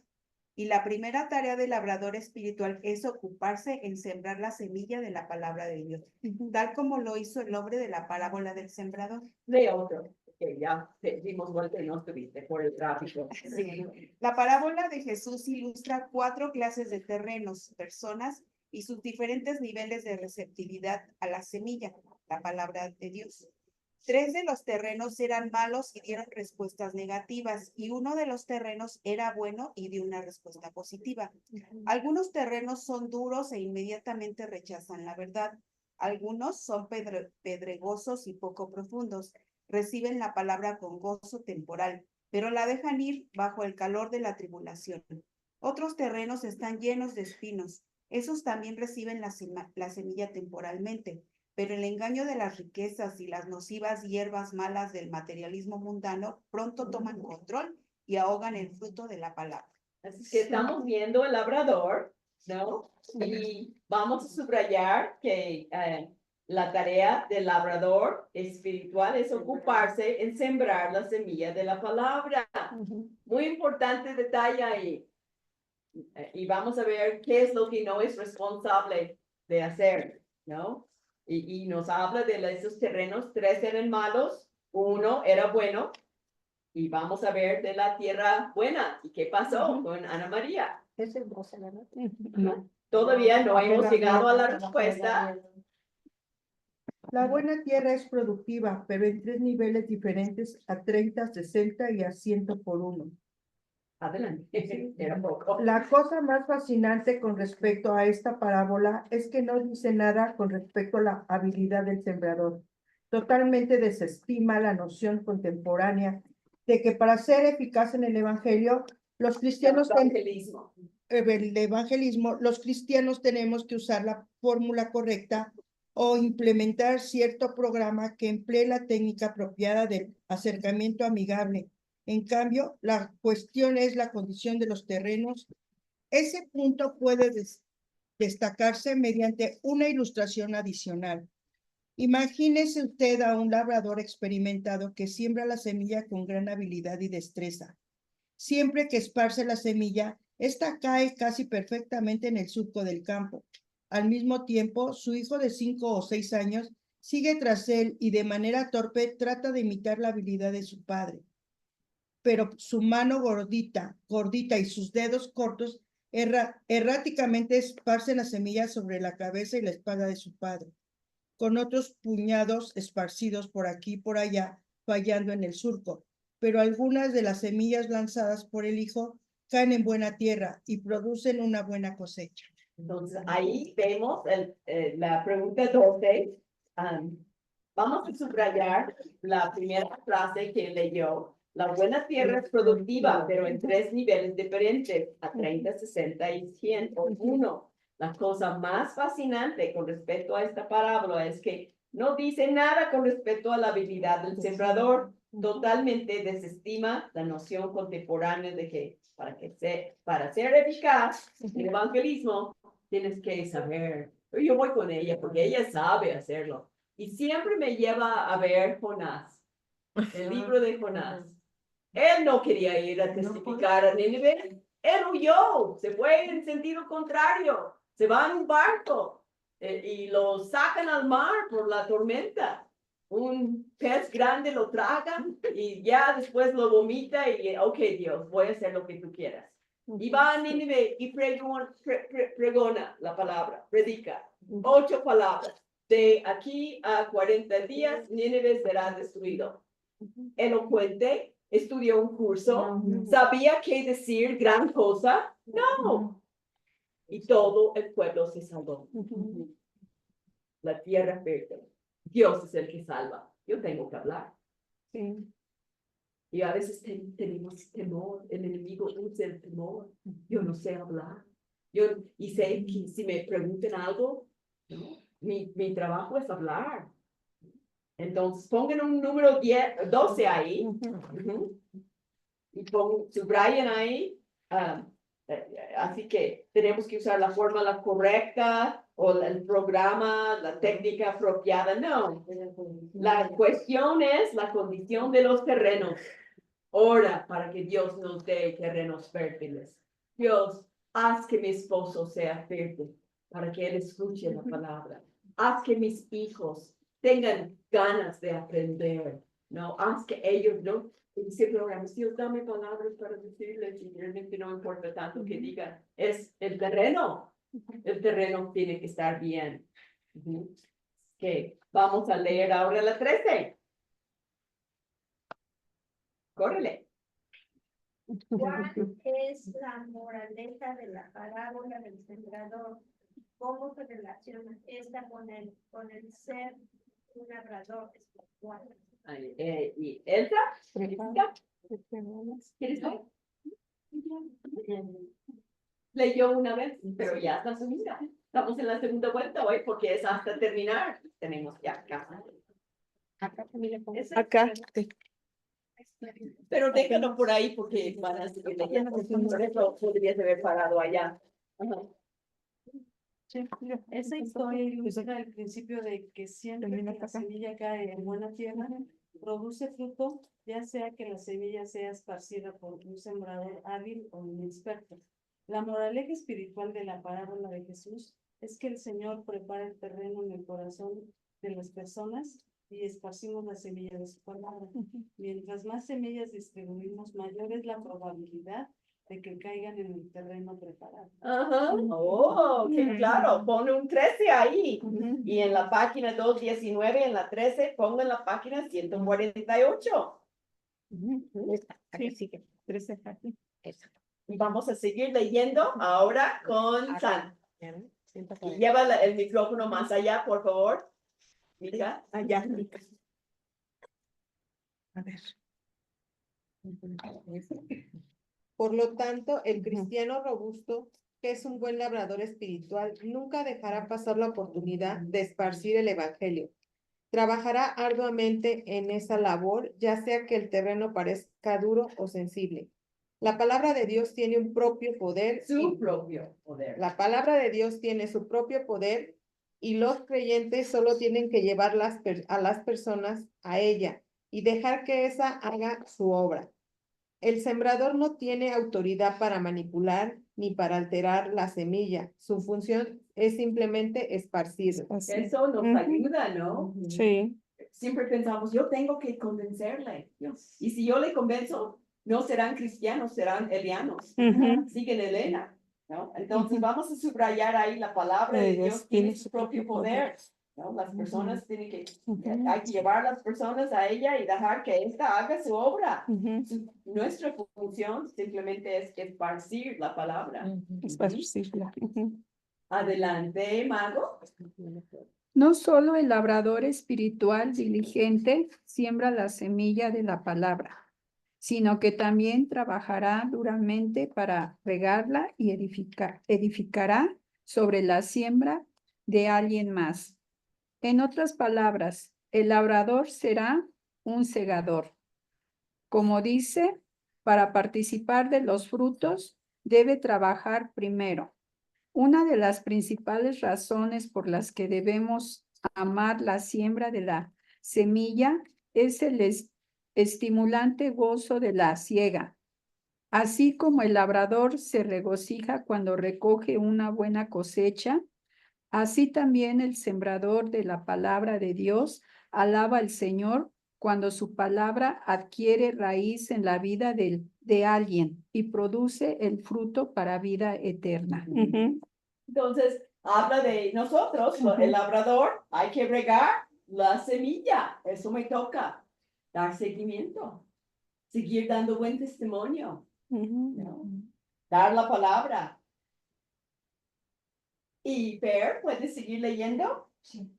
Y la primera tarea del labrador espiritual es ocuparse en sembrar la semilla de la palabra de Dios, tal como lo hizo el hombre de la parábola del sembrador. De otro, que ya dimos vuelta y no estuviste por el tráfico. Sí. La parábola de Jesús ilustra 4 clases de terrenos, personas y sus diferentes niveles de receptividad a la semilla, la palabra de Dios. 3 de los terrenos eran malos y dieron respuestas negativas, y 1 de los terrenos era bueno y dio una respuesta positiva. Algunos terrenos son duros e inmediatamente rechazan la verdad. Algunos son pedregosos y poco profundos. Reciben la palabra con gozo temporal, pero la dejan ir bajo el calor de la tribulación. Otros terrenos están llenos de espinos. Esos también reciben la semilla temporalmente, pero el engaño de las riquezas y las nocivas hierbas malas del materialismo mundano pronto toman control y ahogan el fruto de la palabra. Así que estamos viendo el labrador, ¿no? Y vamos a subrayar que la tarea del labrador espiritual es ocuparse en sembrar la semilla de la palabra. Muy importante detalle ahí. Y vamos a ver qué es lo que no es responsable de hacer, ¿no? Y nos habla de esos terrenos, 3 eran malos, 1 era bueno, y vamos a ver de la tierra buena. ¿Y qué pasó con Ana María? Es hermosa, ¿verdad? Todavía no hemos llegado a la respuesta. La buena tierra es productiva, pero en 3 niveles diferentes, a 30, 60 y a 100 por 1. Adelante. Era poco. La cosa más fascinante con respecto a esta parábola es que no dice nada con respecto a la habilidad del sembrador. Totalmente desestima la noción contemporánea de que para ser eficaz en el evangelio, los cristianos los cristianos tenemos que usar la fórmula correcta o implementar cierto programa que emplee la técnica apropiada del acercamiento amigable. En cambio, la cuestión es la condición de los terrenos. Ese punto puede destacarse mediante una ilustración adicional. Imagínese usted a un labrador experimentado que siembra la semilla con gran habilidad y destreza. Siempre que esparce la semilla, Esta cae casi perfectamente en el surco del campo. Al mismo tiempo, su hijo de 5 o 6 años sigue tras él y de manera torpe trata de imitar la habilidad de su padre. Pero su mano gordita y sus dedos cortos erráticamente esparcen las semillas sobre la cabeza y la espalda de su padre, con otros puñados esparcidos por aquí y por allá, fallando en el surco. Pero algunas de las semillas lanzadas por el hijo caen en buena tierra y producen una buena cosecha. Entonces, ahí vemos la pregunta 12. Vamos a subrayar la primera frase que leyó. La buena tierra es productiva, pero en 3 niveles diferentes, a 30, 60 y 101. La cosa más fascinante con respecto a esta parábola es que no dice nada con respecto a la habilidad del sembrador. Totalmente desestima la noción contemporánea de que para ser eficaz en el evangelismo tienes que saber. Yo voy con ella porque ella sabe hacerlo. Y siempre me lleva a ver Jonás, el libro de Jonás. Él no quería ir a testificar a Nínive. Él huyó, se fue en sentido contrario. Se va en un barco y lo sacan al mar por la tormenta. Un pez grande lo traga y ya después lo vomita y, ok, Dios, voy a hacer lo que tú quieras. Y va a Nínive y pregona la palabra, predica. 8 palabras. De aquí a 40 días, Nínive será destruido. Elocuente, estudió un curso, sabía qué decir gran cosa. No. Y todo el pueblo se salvó. La tierra fértil. Dios es el que salva. Yo tengo que hablar. Y a veces tenemos temor. El enemigo usa el temor. Yo no sé hablar. Y sé que si me preguntan algo, ¿no? Mi trabajo es hablar. Entonces, pongan un número 12 ahí. Y subrayen ahí. Así que tenemos que usar la fórmula correcta o el programa, la técnica apropiada. No. La cuestión es la condición de los terrenos. Ora para que Dios nos dé terrenos fértiles. Dios, haz que mi esposo sea fértil para que él escuche la palabra. Haz que mis hijos tengan ganas de aprender. No, haz que ellos no. Y siempre oramos, Dios, dame palabras para decirles, y realmente no importa tanto que digan, es el terreno. El terreno tiene que estar bien. Okay. Vamos a leer ahora la 13. Córrele. ¿Cuál es la moraleja de la parábola del sembrador? ¿Cómo se relaciona esta con el ser un labrador espiritual? ¿Y Elsa? ¿Quieres ver? Leyó una vez, pero ya está subida. Estamos en la segunda vuelta hoy porque es hasta terminar. Tenemos ya acá. Acá. Pero déjalo por ahí porque van a seguir leyendo. Por eso podrías haber parado allá. Esa historia ilustra el principio de que siempre que la semilla cae en buena tierra, produce fruto, ya sea que la semilla sea esparcida por un sembrador hábil o inexperto. La moraleja espiritual de la parábola de Jesús es que el Señor prepara el terreno en el corazón de las personas y esparcimos la semilla de su palabra. Mientras más semillas distribuimos, mayor es la probabilidad de que caigan en el terreno preparado. Ajá. Oh, qué claro. Pone un 13 ahí. Y en la página 219, en la 13, pongo en la página 148. Aquí sigue. 13 aquí. Y vamos a seguir leyendo ahora con San. Y lleva el micrófono más allá, por favor. Mica. Allá, Mica. A ver. Por lo tanto, el cristiano robusto, que es un buen labrador espiritual, nunca dejará pasar la oportunidad de esparcir el evangelio. Trabajará arduamente en esa labor, ya sea que el terreno parezca duro o sensible. La palabra de Dios tiene un propio poder. Su propio poder. La palabra de Dios tiene su propio poder y los creyentes solo tienen que llevar a las personas a ella y dejar que esa haga su obra. El sembrador no tiene autoridad para manipular ni para alterar la semilla. Su función es simplemente esparcir. Eso nos ayuda, ¿no? Sí. Siempre pensamos, yo tengo que convencerle. Y si yo le convenzo, no serán cristianos, serán elianos. Siguen Elena, ¿no? Entonces vamos a subrayar ahí la palabra de Dios tiene su propio poder, ¿no? Las personas tienen que, hay que llevar a las personas a ella y dejar que ésta haga su obra. Nuestra función simplemente es esparcir la palabra. Esparcirla. Adelante, Mago. No solo el labrador espiritual diligente siembra la semilla de la palabra, sino que también trabajará duramente para regarla y edificará sobre la siembra de alguien más. En otras palabras, el labrador será un segador. Como dice, para participar de los frutos debe trabajar primero. Una de las principales razones por las que debemos amar la siembra de la semilla es el estimulante gozo de la siega. Así como el labrador se regocija cuando recoge una buena cosecha, así también el sembrador de la palabra de Dios alaba al Señor cuando su palabra adquiere raíz en la vida de alguien y produce el fruto para vida eterna. Entonces, habla de nosotros, el labrador, hay que regar la semilla. Eso me toca, dar seguimiento, seguir dando buen testimonio, ¿no? Dar la palabra. ¿Y Per, puedes seguir leyendo? Sí.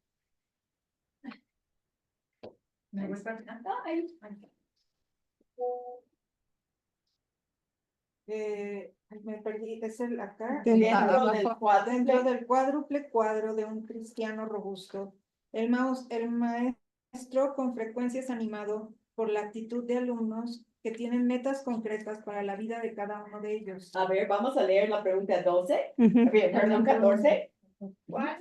Me perdí, es el acá. Dentro del cuádruple cuadro de un cristiano robusto, el maestro con frecuencia es animado por la actitud de alumnos que tienen metas concretas para la vida de cada uno de ellos. A ver, vamos a leer la pregunta 12. Perdón, 14. ¿Cuál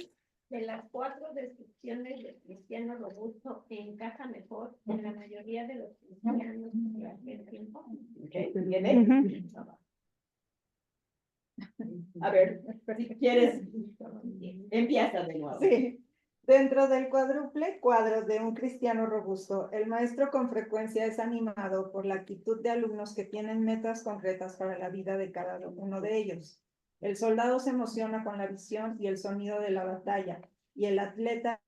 de las 4 descripciones del cristiano robusto encaja mejor en la mayoría de los cristianos de aquel tiempo? ¿Viene? A ver, si quieres, empieza de nuevo. Sí. Dentro del cuádruple cuadro de un cristiano robusto, el maestro con frecuencia es animado por la actitud de alumnos que tienen metas concretas para la vida de cada uno de ellos. El soldado se emociona con la visión y el sonido de la batalla, y el atleta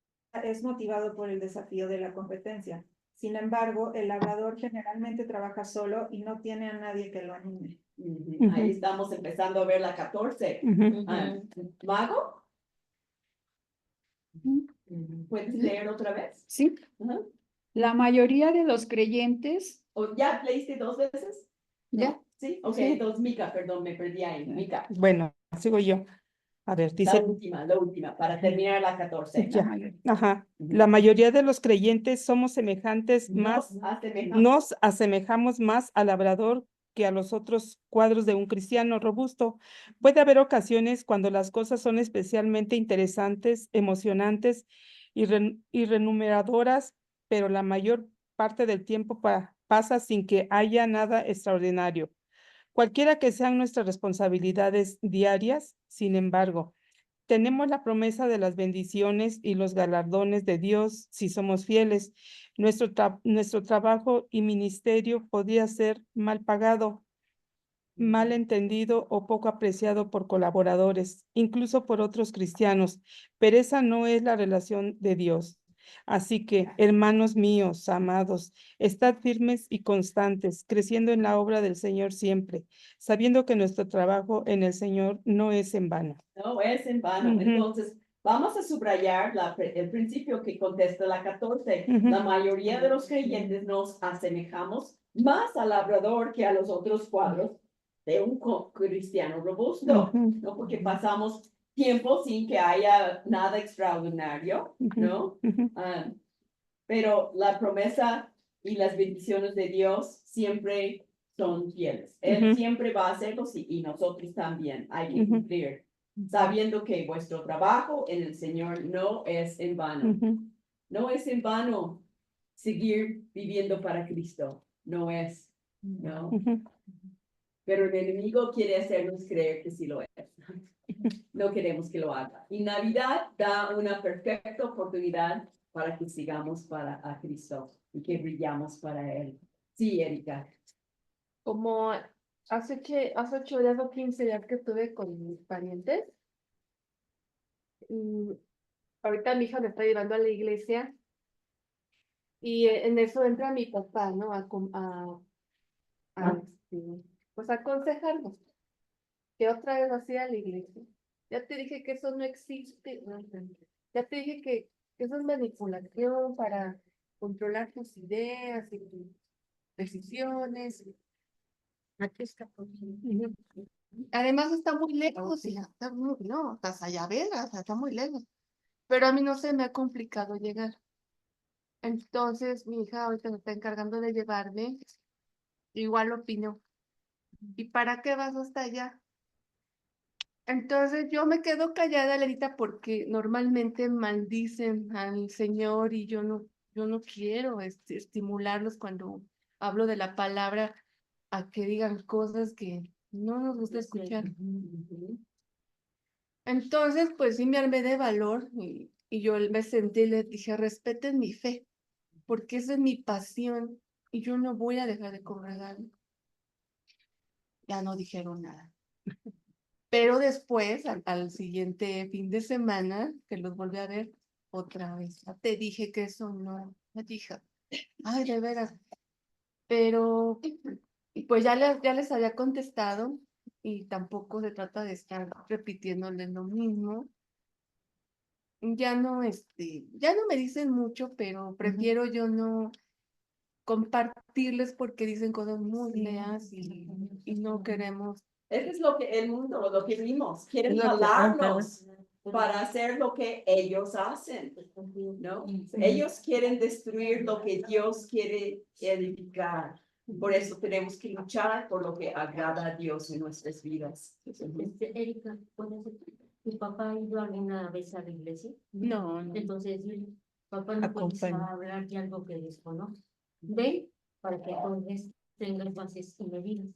es motivado por el desafío de la competencia. Sin embargo, el labrador generalmente trabaja solo y no tiene a nadie que lo anime. Ahí estamos empezando a ver la 14. ¿Mago? ¿Puedes leer otra vez? Sí. La mayoría de los creyentes. ¿Ya leíste 2 veces? ¿Ya? ¿No? Sí, ok, Sí. entonces Mica, perdón, me perdí ahí. Mica. Bueno, sigo yo. A ver, dice. La última, para terminar la 14. Ya. Ajá. La mayoría de los creyentes somos semejantes nos asemejamos más al labrador que a los otros cuadros de un cristiano robusto. Puede haber ocasiones cuando las cosas son especialmente interesantes, emocionantes y remuneradoras, pero la mayor parte del tiempo pasa sin que haya nada extraordinario. Cualquiera que sean nuestras responsabilidades diarias, sin embargo, tenemos la promesa de las bendiciones y los galardones de Dios si somos fieles. Nuestro trabajo y ministerio podría ser mal pagado, mal entendido o poco apreciado por colaboradores, incluso por otros cristianos, pero esa no es la relación de Dios. Así que, hermanos míos, amados, estad firmes y constantes, creciendo en la obra del Señor siempre, sabiendo que nuestro trabajo en el Señor no es en vano. No es en vano. Entonces, vamos a subrayar el principio que contesta la 14. La mayoría de los creyentes nos asemejamos más al labrador que a los otros cuadros de un cristiano robusto, ¿no? Porque pasamos tiempo sin que haya nada extraordinario, ¿no? Pero la promesa y las bendiciones de Dios siempre son fieles. Él siempre va a hacerlo y nosotros también hay que cumplir, sabiendo que vuestro trabajo en el Señor no es en vano. No es en vano seguir viviendo para Cristo. No es, ¿no? pero el enemigo quiere hacernos creer que sí lo es. No queremos que lo haga. Y Navidad da una perfecta oportunidad para que sigamos a Cristo y que brillamos para Él. Sí, Erika. Como hace 8 días o 15 días que estuve con mis parientes, ahorita mi hija me está llevando a la iglesia y en eso entra mi papá, ¿no? Pues a aconsejarnos que otra vez vaya a la iglesia. Ya te dije que eso no existe. Ya te dije que eso es manipulación para controlar tus ideas y tus decisiones. Aquí está. Además está muy lejos, hija. No, estás allá, Vegas, está muy lejos. Pero a mí no se me ha complicado llegar. Entonces, mi hija ahorita me está encargando de llevarme. Igual opino. ¿Y para qué vas hasta allá? Entonces yo me quedo callada, Lerita, porque normalmente maldicen al Señor y yo no quiero estimularlos cuando hablo de la palabra a que digan cosas que no nos gusta escuchar. Entonces, pues sí me armé de valor y yo me senté y le dije, respeten mi fe, porque esa es mi pasión y yo no voy a dejar de congregar. Ya no dijeron nada. Pero después, al siguiente fin de semana, que los volví a ver otra vez. Ya te dije que eso no, me dije, ay, de veras. Pero, pues ya les había contestado y tampoco se trata de estar repitiéndoles lo mismo. Ya no me dicen mucho, pero prefiero yo no compartirles porque dicen cosas muy feas y no queremos. Eso es lo que el mundo, lo que vimos. Quieren Lo que- jalarnos para hacer lo que ellos hacen, ¿no? Ellos quieren destruir lo que Dios quiere edificar. Por eso tenemos que luchar por lo que agrada a Dios en nuestras vidas. Erika, ¿tu papá ha ido alguna vez a la iglesia? No, no. Entonces, papá no puede hablar de algo que desconoce. Ve, para que entonces tengas bases y medidas.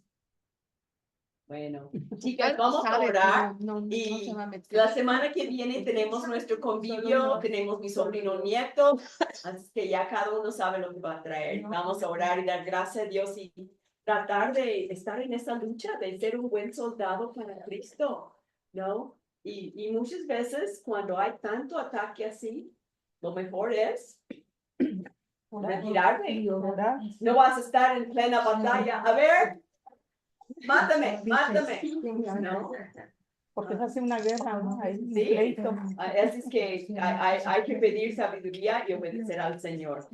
Bueno, chicas, vamos a orar y se va a meter. la semana que viene tenemos nuestro convivio, tenemos mi sobrino nieto, así que ya cada uno sabe lo que va a traer. Vamos a orar y dar gracias a Dios y tratar de estar en esa lucha, de ser un buen soldado para Cristo, ¿no? Y muchas veces cuando hay tanto ataque así, lo mejor es retirarme. No vas a estar en plena batalla. A ver, mátame. ¿No? Porque se hace una guerra, ¿no? Ahí, Sí, pleito. así es que hay que pedir sabiduría y obedecer al Señor.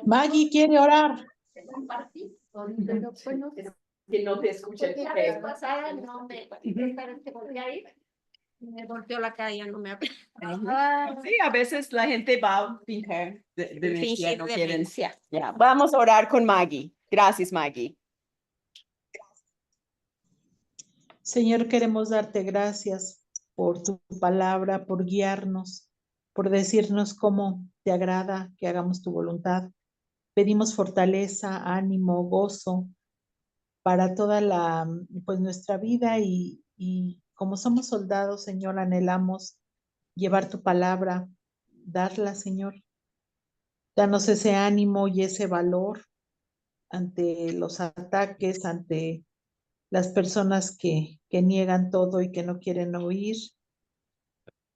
Maggie quiere orar. Que no te escuche. Me volteó la cara, ya no me habla. Sí, a veces la gente va a fingir demencia, Fingir no quieren. demencia. Ya, vamos a orar con Maggie. Gracias, Maggie. Señor, queremos darte gracias por tu palabra, por guiarnos, por decirnos cómo te agrada que hagamos tu voluntad. Pedimos fortaleza, ánimo, gozo para toda pues nuestra vida y como somos soldados, Señor, anhelamos llevar tu palabra, darla, Señor. Danos ese ánimo y ese valor ante los ataques, ante las personas que niegan todo y que no quieren oír.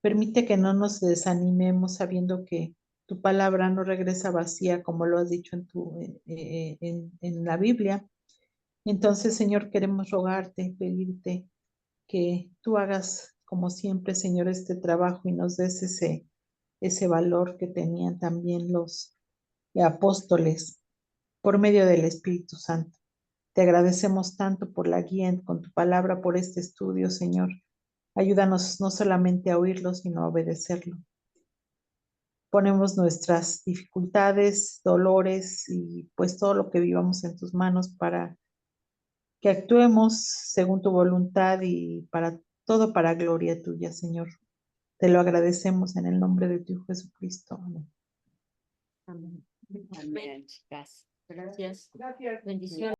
Permite que no nos desanimemos sabiendo que tu palabra no regresa vacía, como lo has dicho en la Biblia. Entonces, Señor, queremos rogarte, pedirte que tú hagas, como siempre, Señor, este trabajo y nos des ese valor que tenían también los apóstoles por medio del Espíritu Santo. Te agradecemos tanto por la guía con tu palabra, por este estudio, Señor. Ayúdanos no solamente a oírlo, sino a obedecerlo. Ponemos nuestras dificultades, dolores y pues todo lo que vivamos en tus manos para que actuemos según tu voluntad y para todo para gloria tuya, Señor. Te lo agradecemos en el nombre de tu Hijo Jesucristo. Amén. Amén, chicas. Gracias. Gracias. Bendiciones.